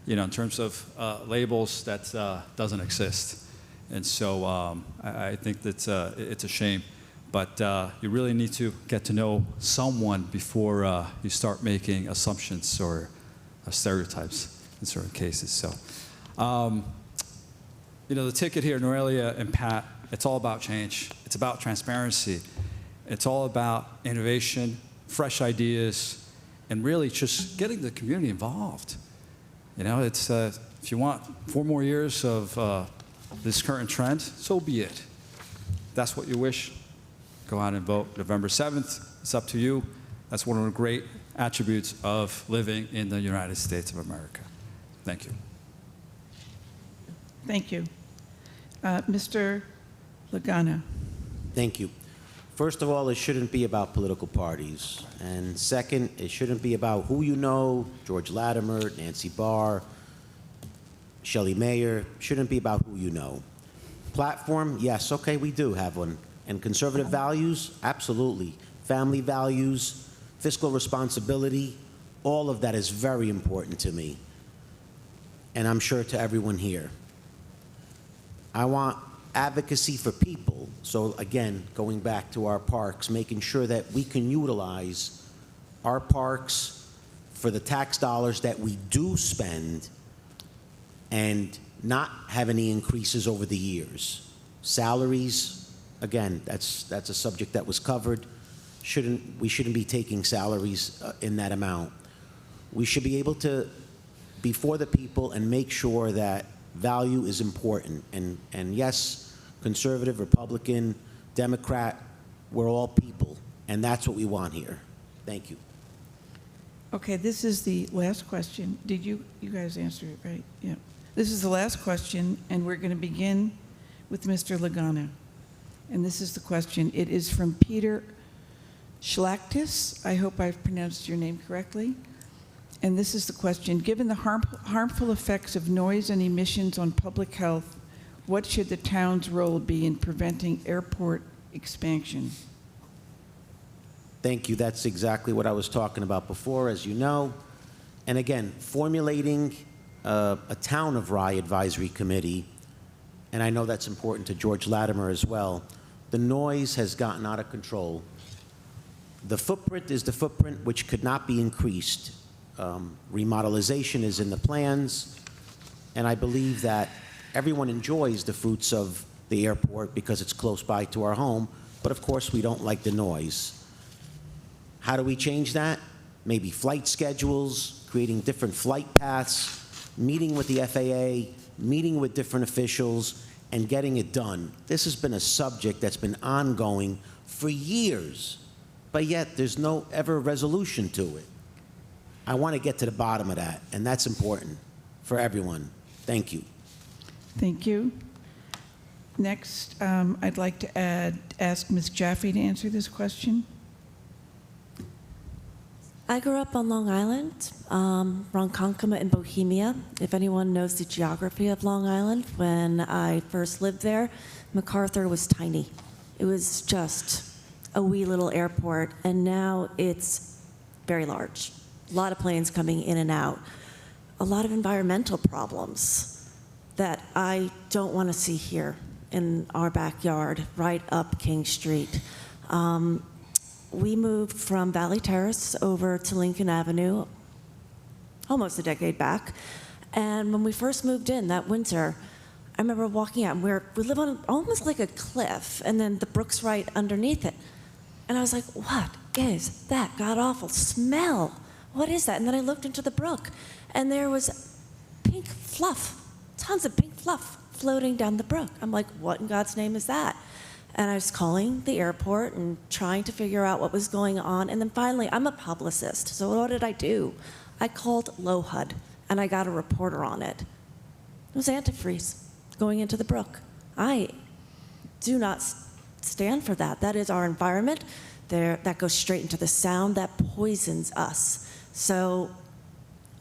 you know, in terms of labels, that doesn't exist. And so I think that it's a shame. But you really need to get to know someone before you start making assumptions or stereotypes in certain cases. So, you know, the ticket here, Noelia and Pat, it's all about change. It's about transparency. It's all about innovation, fresh ideas, and really just getting the community involved. You know, it's if you want 4 more years of this current trend, so be it. If that's what you wish, go out and vote November 7th. It's up to you. That's one of the great attributes of living in the United States of America. Thank you. Thank you. Mr. Lagana. Thank you. First of all, it shouldn't be about political parties. And second, it shouldn't be about who you know, George Latimer, Nancy Barr, Shelley Mayer. Shouldn't be about who you know. Platform, yes, okay, we do have one. And conservative values, absolutely. Family values, fiscal responsibility, all of that is very important to me. And I'm sure to everyone here. I want advocacy for people. So again, going back to our parks, making sure that we can utilize our parks for the tax dollars that we do spend and not have any increases over the years. Salaries, again, that's a subject that was covered. We shouldn't be taking salaries in that amount. We should be able to be for the people and make sure that value is important. And yes, conservative, Republican, Democrat, we're all people, and that's what we want here. Thank you. Okay, this is the last question. Did you guys answer it, right? Yeah. This is the last question, and we're going to begin with Mr. Lagana. And this is the question. It is from Peter Schlachtis. I hope I've pronounced your name correctly. And this is the question. Given the harmful effects of noise and emissions on public health, what should the town's role be in preventing airport expansion? Thank you. That's exactly what I was talking about before, as you know. And again, formulating a Town of Rye Advisory Committee, and I know that's important to George Latimer as well. The noise has gotten out of control. The footprint is the footprint which could not be increased. Remodelization is in the plans, and I believe that everyone enjoys the fruits of the airport because it's close by to our home, but of course we don't like the noise. How do we change that? Maybe flight schedules, creating different flight paths, meeting with the FAA, meeting with different officials, and getting it done. This has been a subject that's been ongoing for years, but yet there's no ever resolution to it. I want to get to the bottom of that, and that's important for everyone. Thank you. Thank you. Next, I'd like to ask Ms. Jaffe to answer this question. I grew up on Long Island, Ronkonkoma in Bohemia. If anyone knows the geography of Long Island, when I first lived there, MacArthur was tiny. It was just a wee little airport, and now it's very large. A lot of planes coming in and out. A lot of environmental problems that I don't want to see here in our backyard, right up King Street. We moved from Valley Terrace over to Lincoln Avenue almost a decade back. And when we first moved in that winter, I remember walking out, and we live on almost like a cliff, and then the brook's right underneath it. And I was like, what is that god-awful smell? What is that? And then I looked into the brook, and there was pink fluff, tons of pink fluff floating down the brook. I'm like, what in God's name is that? And I was calling the airport and trying to figure out what was going on. And then finally, I'm a publicist, so what did I do? I called LOHUD, and I got a reporter on it. It was antifreeze going into the brook. I do not stand for that. That is our environment. That goes straight into the sound. That poisons us. So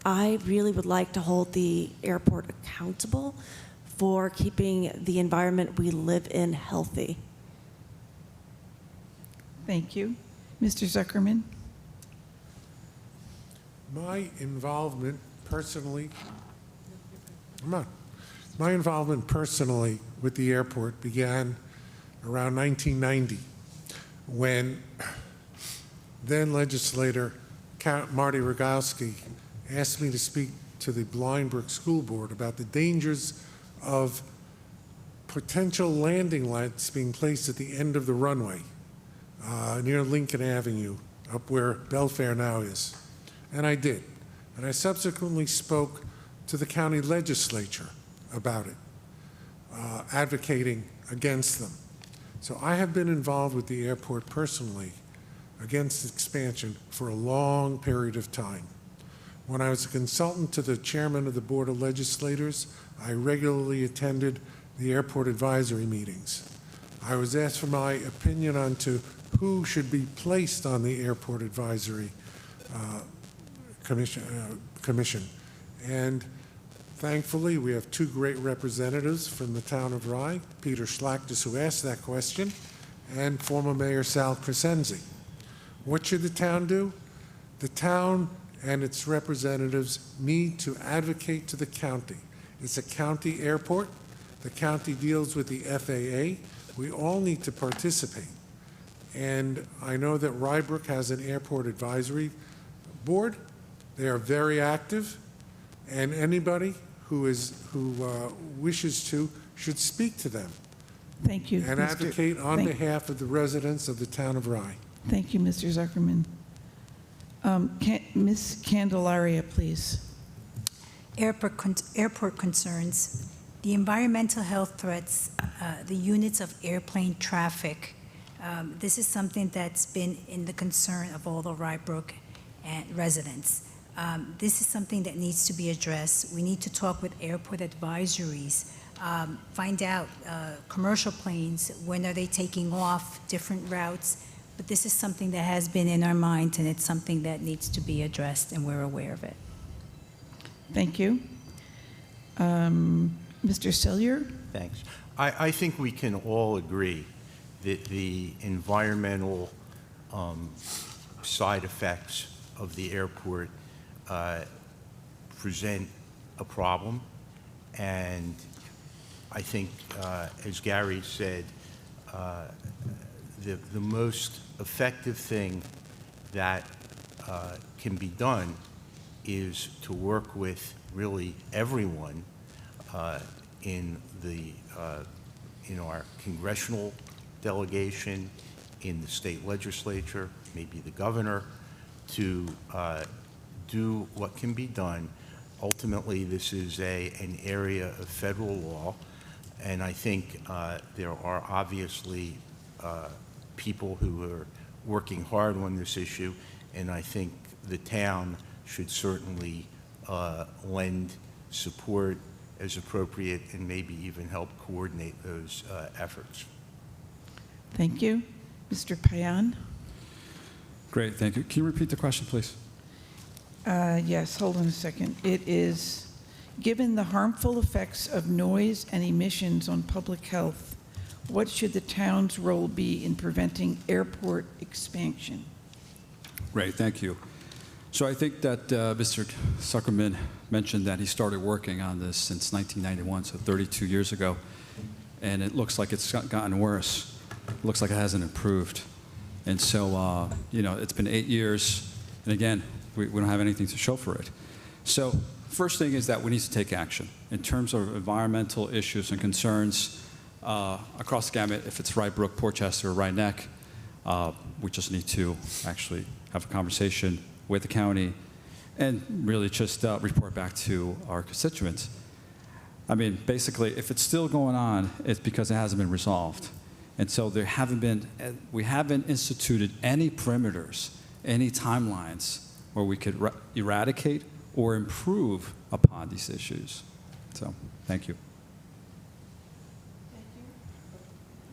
I really would like to hold the airport accountable for keeping the environment we live in healthy. Thank you. Mr. Zuckerman? My involvement personally with the airport began around 1990 when then legislator Marty Rogowski asked me to speak to the Brook School Board about the dangers of potential landing lights being placed at the end of the runway near Lincoln Avenue, up where Belfair now is. And I did. And I subsequently spoke to the county legislature about it, advocating against them. So I have been involved with the airport personally against expansion for a long period of time. When I was a consultant to the chairman of the Board of Legislators, I regularly attended the airport advisory meetings. I was asked for my opinion on who should be placed on the airport advisory commission. And thankfully, we have two great representatives from the town of Rye, Peter Schlachtis, who asked that question, and former Mayor Sal Crescenzi. What should the town do? The town and its representatives need to advocate to the county. It's a county airport. The county deals with the FAA. We all need to participate. And I know that Rybrook has an airport advisory board. They are very active, and anybody who wishes to should speak to them. Thank you, and advocate on behalf of the residents of the town of Rye. Thank you, Mr. Zuckerman. Ms. Candelaria, please. Airport concerns. The environmental health threats, the units of airplane traffic. This is something that's been in the concern of all the Rybrook residents. This is something that needs to be addressed. We need to talk with airport advisories, find out commercial planes, when are they taking off, different routes. But this is something that has been in our minds, and it's something that needs to be addressed, and we're aware of it. Thank you. Mr. Sellier? Thanks. I think we can all agree that the environmental side effects of the airport present a problem, and I think, as Gary said, the most effective thing that can be done is to work with really everyone in in our congressional delegation, in the state legislature, maybe the governor, to do what can be done. Ultimately, this is an area of federal law, and I think there are obviously people who are working hard on this issue, and I think the town should certainly lend support as appropriate and maybe even help coordinate those efforts. Thank you. Mr. Payan? Great, thank you. Can you repeat the question, please? Yes, hold on a second. It is, given the harmful effects of noise and emissions on public health, what should the town's role be in preventing airport expansion? Great, thank you. So I think that Mr. Zuckerman mentioned that he started working on this since 1991, so 32 years ago, and it looks like it's gotten worse. It looks like it hasn't improved. And so, you know, it's been 8 years, and again, we don't have anything to show for it. So first thing is that we need to take action. In terms of environmental issues and concerns across the gamut, if it's Rye Brook, Portchester, or Rye Neck, we just need to actually have a conversation with the county and really just report back to our constituents. I mean, basically, if it's still going on, it's because it hasn't been resolved. And so we haven't instituted any perimeters, any timelines where we could eradicate or improve upon these issues. So, thank you.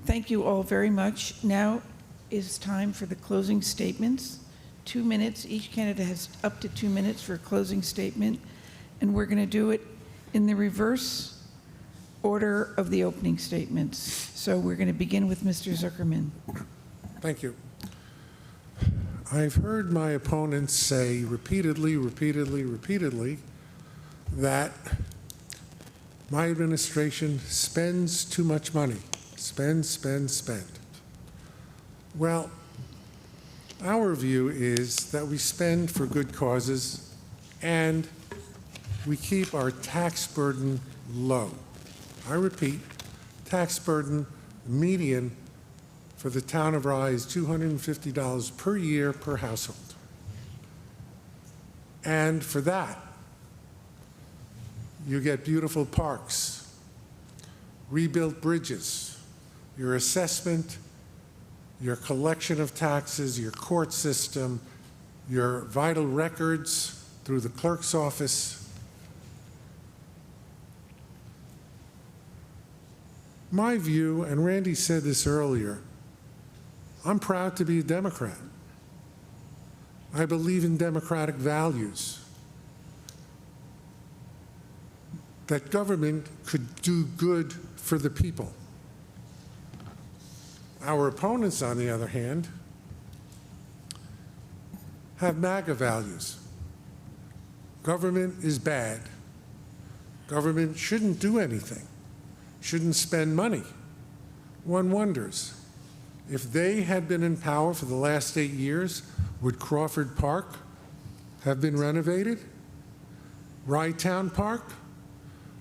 Thank you all very much. Now is time for the closing statements. 2 minutes. Each candidate has up to 2 minutes for a closing statement, and we're going to do it in the reverse order of the opening statements. So we're going to begin with Mr. Zuckerman. Thank you. I've heard my opponents say repeatedly that my administration spends too much money. Spend. Well, our view is that we spend for good causes and we keep our tax burden low. I repeat, tax burden median for the town of Rye is $250 per year per household. And for that, you get beautiful parks, rebuilt bridges, your assessment, your collection of taxes, your court system, your vital records through the clerk's office. My view, and Randy said this earlier, I'm proud to be a Democrat. I believe in democratic values. That government could do good for the people. Our opponents, on the other hand, have MAGA values. Government is bad. Government shouldn't do anything, shouldn't spend money. One wonders, if they had been in power for the last 8 years, would Crawford Park have been renovated? Rye Town Park?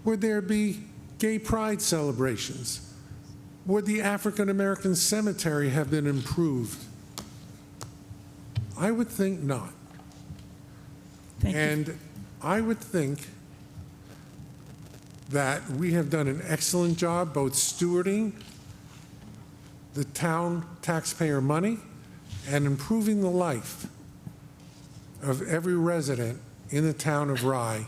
Would there be gay pride celebrations? Would the African American cemetery have been improved? I would think not. Thank you. And I would think that we have done an excellent job both stewarding the town taxpayer money and improving the life of every resident in the town of Rye.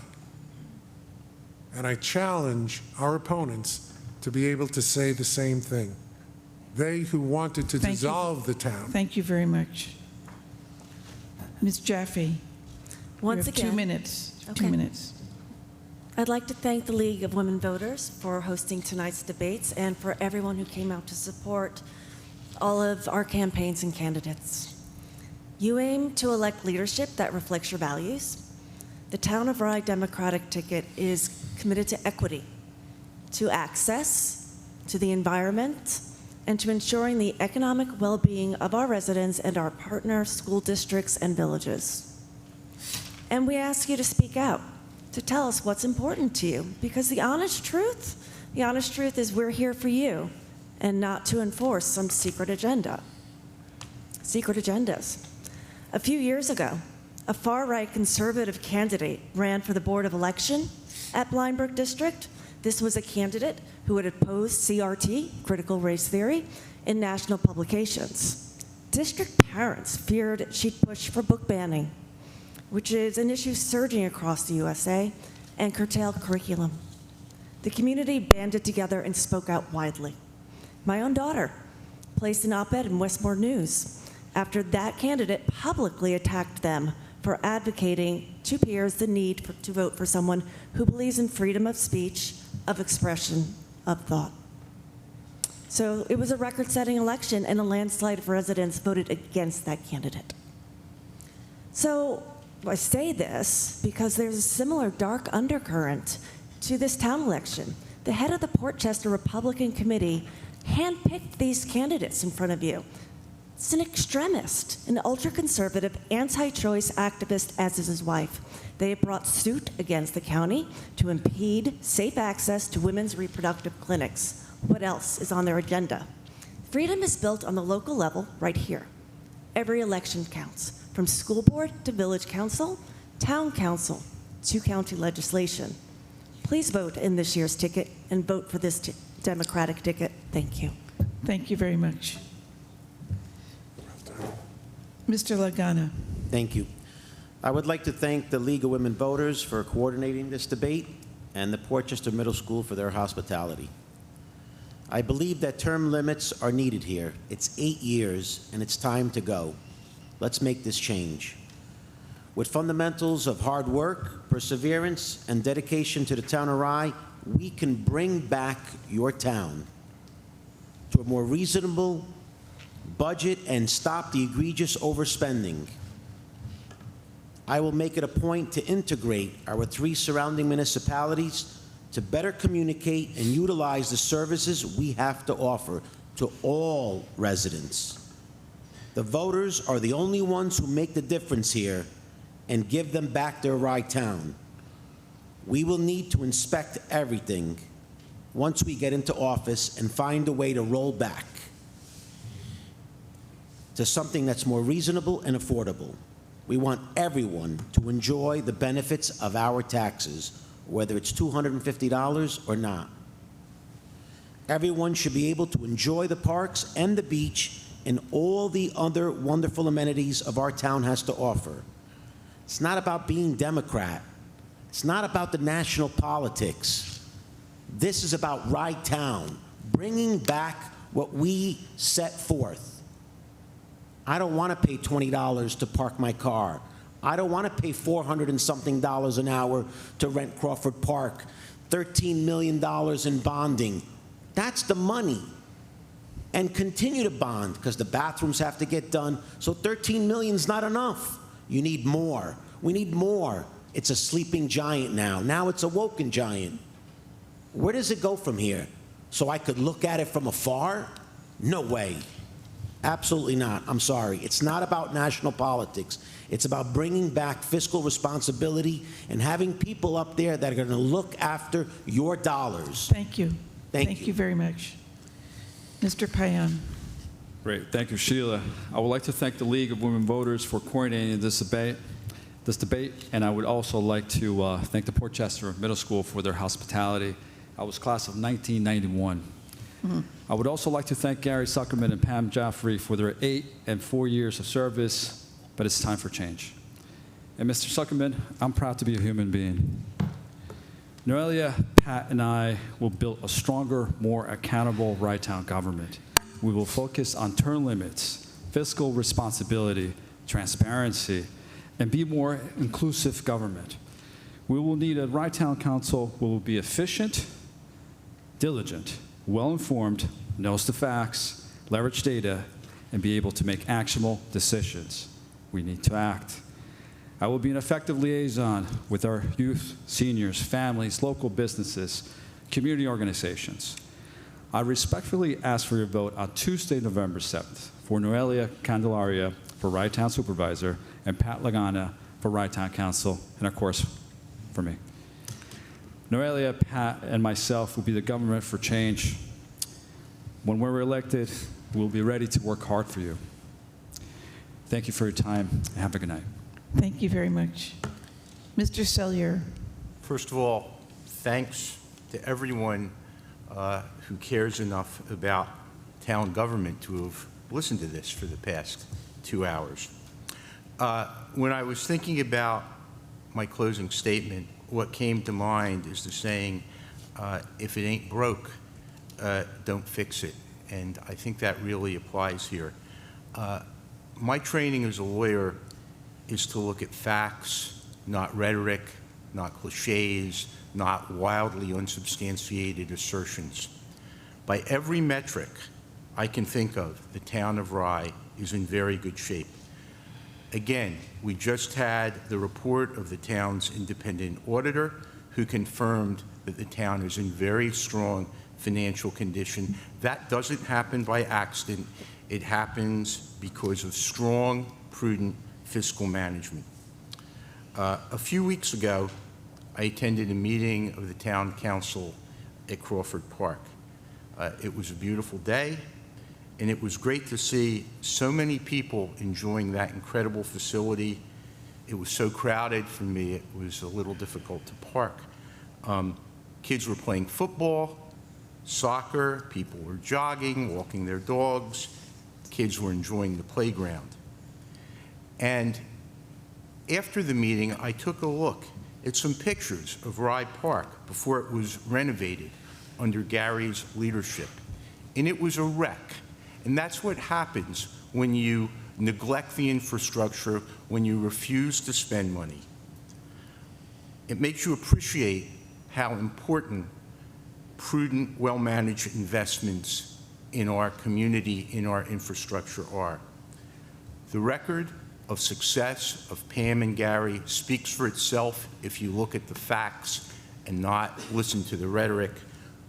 And I challenge our opponents to be able to say the same thing. They who wanted to dissolve the town. Thank you very much. Ms. Jaffe. Once you have 2 again, minutes. Okay. 2 minutes. I'd like to thank the League of Women Voters for hosting tonight's debates and for everyone who came out to support all of our campaigns and candidates. You aim to elect leadership that reflects your values. The Town of Rye Democratic ticket is committed to equity, to access, to the environment, and to ensuring the economic well-being of our residents and our partner school districts and villages. And we ask you to speak out, to tell us what's important to you, because the honest truth is we're here for you, and not to enforce some secret agendas. A few years ago, a far-right conservative candidate ran for the Board of Election at Blind Brook District. This was a candidate who had opposed CRT, critical race theory, in national publications. District parents feared she'd push for book banning, which is an issue surging across the USA, and curtail curriculum. The community banded together and spoke out widely. My own daughter placed an op-ed in Westmore News after that candidate publicly attacked them for advocating to peers the need to vote for someone who believes in freedom of speech, of expression, of thought. So it was a record-setting election, and a landslide of residents voted against that candidate. So I say this because there's a similar dark undercurrent to this town election. The head of the Portchester Republican Committee handpicked these candidates in front of you. It's an extremist, an ultra-conservative, anti-choice activist, as is his wife. They have brought suit against the county to impede safe access to women's reproductive clinics. What else is on their agenda? Freedom is built on the local level right here. Every election counts, from school board to village council, town council, to county legislation. Please vote in this year's ticket and vote for this Democratic ticket. Thank you. Thank you very much. Mr. Lagana. Thank you. I would like to thank the League of Women Voters for coordinating this debate and the Portchester Middle School for their hospitality. I believe that term limits are needed here. It's 8 years, and it's time to go. Let's make this change. With fundamentals of hard work, perseverance, and dedication to the town of Rye, we can bring back your town to a more reasonable budget and stop the egregious overspending. I will make it a point to integrate our 3 surrounding municipalities to better communicate and utilize the services we have to offer to all residents. The voters are the only ones who make the difference here and give them back their Rye town. We will need to inspect everything once we get into office and find a way to roll back to something that's more reasonable and affordable. We want everyone to enjoy the benefits of our taxes, whether it's $250 or not. Everyone should be able to enjoy the parks and the beach and all the other wonderful amenities of our town has to offer. It's not about being Democrat. It's not about the national politics. This is about Rye Town, bringing back what we set forth. I don't want to pay $20 to park my car. I don't want to pay $400 and something an hour to rent Crawford Park, $13 million in bonding. That's the money. And continue to bond, because the bathrooms have to get done. So $13 million is not enough. You need more. We need more. It's a sleeping giant now. Now it's a woken giant. Where does it go from here? So I could look at it from afar? No way. Absolutely not. I'm sorry. It's not about national politics. It's about bringing back fiscal responsibility and having people up there that are going to look after your dollars. Thank you. Thank you very much. Mr. Payan. Great. Thank you, Sheila. I would like to thank the League of Women Voters for coordinating this debate, and I would also like to thank the Portchester Middle School for their hospitality. I was class of 1991. I would also like to thank Gary Zuckerman and Pam Jaffrey for their 8 and 4 years of service, but it's time for change. And Mr. Zuckerman, I'm proud to be a human being. Noelia, Pat, and I will build a stronger, more accountable Rye Town government. We will focus on term limits, fiscal responsibility, transparency, and be more inclusive government. We will need a Rye Town Council who will be efficient, diligent, well-informed, knows the facts, leverage data, and be able to make actionable decisions. We need to act. I will be an effective liaison with our youth, seniors, families, local businesses, community organizations. I respectfully ask for your vote on Tuesday, November 7th for Noelia Candelaria for Rye Town Supervisor and Pat Lagana for Rye Town Council, and of course, for me. Noelia, Pat, and myself will be the government for change. When we're elected, we'll be ready to work hard for you. Thank you for your time, and have a good night. Thank you very much. Mr. Sellier. First of all, thanks to everyone who cares enough about town government to have listened to this for the past 2 hours. When I was thinking about my closing statement, what came to mind is the saying, if it ain't broke, don't fix it. And I think that really applies here. My training as a lawyer is to look at facts, not rhetoric, not cliches, not wildly unsubstantiated assertions. By every metric I can think of, the town of Rye is in very good shape. Again, we just had the report of the town's independent auditor who confirmed that the town is in very strong financial condition. That doesn't happen by accident. It happens because of strong, prudent fiscal management. A few weeks ago, I attended a meeting of the town council at Crawford Park. It was a beautiful day, and it was great to see so many people enjoying that incredible facility. It was so crowded for me, it was a little difficult to park. Kids were playing football, soccer, people were jogging, walking their dogs, kids were enjoying the playground. And after the meeting, I took a look at some pictures of Rye Park before it was renovated under Gary's leadership. And it was a wreck. And that's what happens when you neglect the infrastructure, when you refuse to spend money. It makes you appreciate how important prudent, well-managed investments in our community, in our infrastructure are. The record of success of Pam and Gary speaks for itself if you look at the facts and not listen to the rhetoric.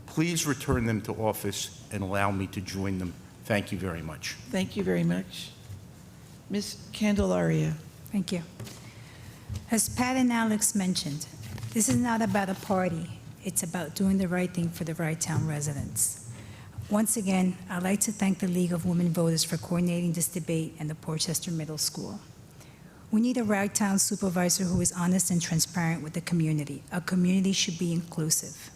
Please return them to office and allow me to join them. Thank you very much. Thank you very much. Ms. Candelaria. Thank you. As Pat and Alex mentioned, this is not about a party. It's about doing the right thing for the Rye Town residents. Once again, I'd like to thank the League of Women Voters for coordinating this debate and the Portchester Middle School. We need a Rye Town supervisor who is honest and transparent with the community. A community should be inclusive.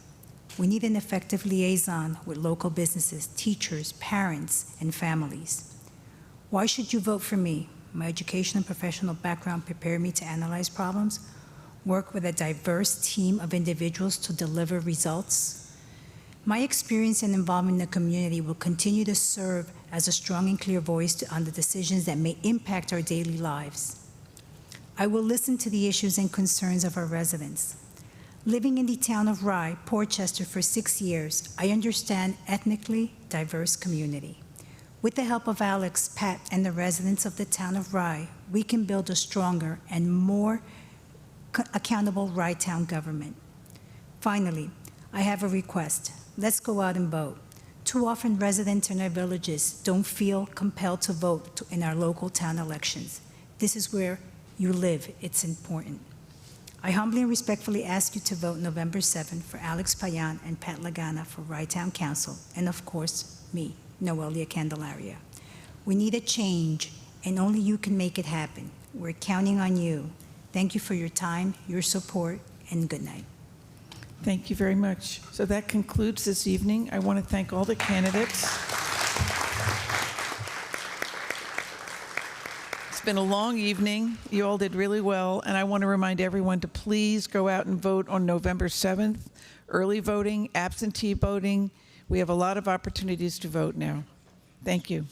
We need an effective liaison with local businesses, teachers, parents, and families. Why should you vote for me? My education and professional background prepare me to analyze problems, work with a diverse team of individuals to deliver results. My experience and involvement in the community will continue to serve as a strong and clear voice on the decisions that may impact our daily lives. I will listen to the issues and concerns of our residents. Living in the town of Rye, Portchester, for 6 years, I understand ethnically diverse community. With the help of Alex, Pat, and the residents of the town of Rye, we can build a stronger and more accountable Rye Town government. Finally, I have a request. Let's go out and vote. Too often, residents in our villages don't feel compelled to vote in our local town elections. This is where you live. It's important. I humbly and respectfully ask you to vote November 7th for Alex Payan and Pat Lagana for Rye Town Council, and of course, me, Noelia Candelaria. We need a change, and only you can make it happen. We're counting on you. Thank you for your time, your support, and good night. Thank you very much. So that concludes this evening. I want to thank all the candidates. It's been a long evening. You all did really well, and I want to remind everyone to please go out and vote on November 7th. Early voting, absentee voting. We have a lot of opportunities to vote now. Thank you.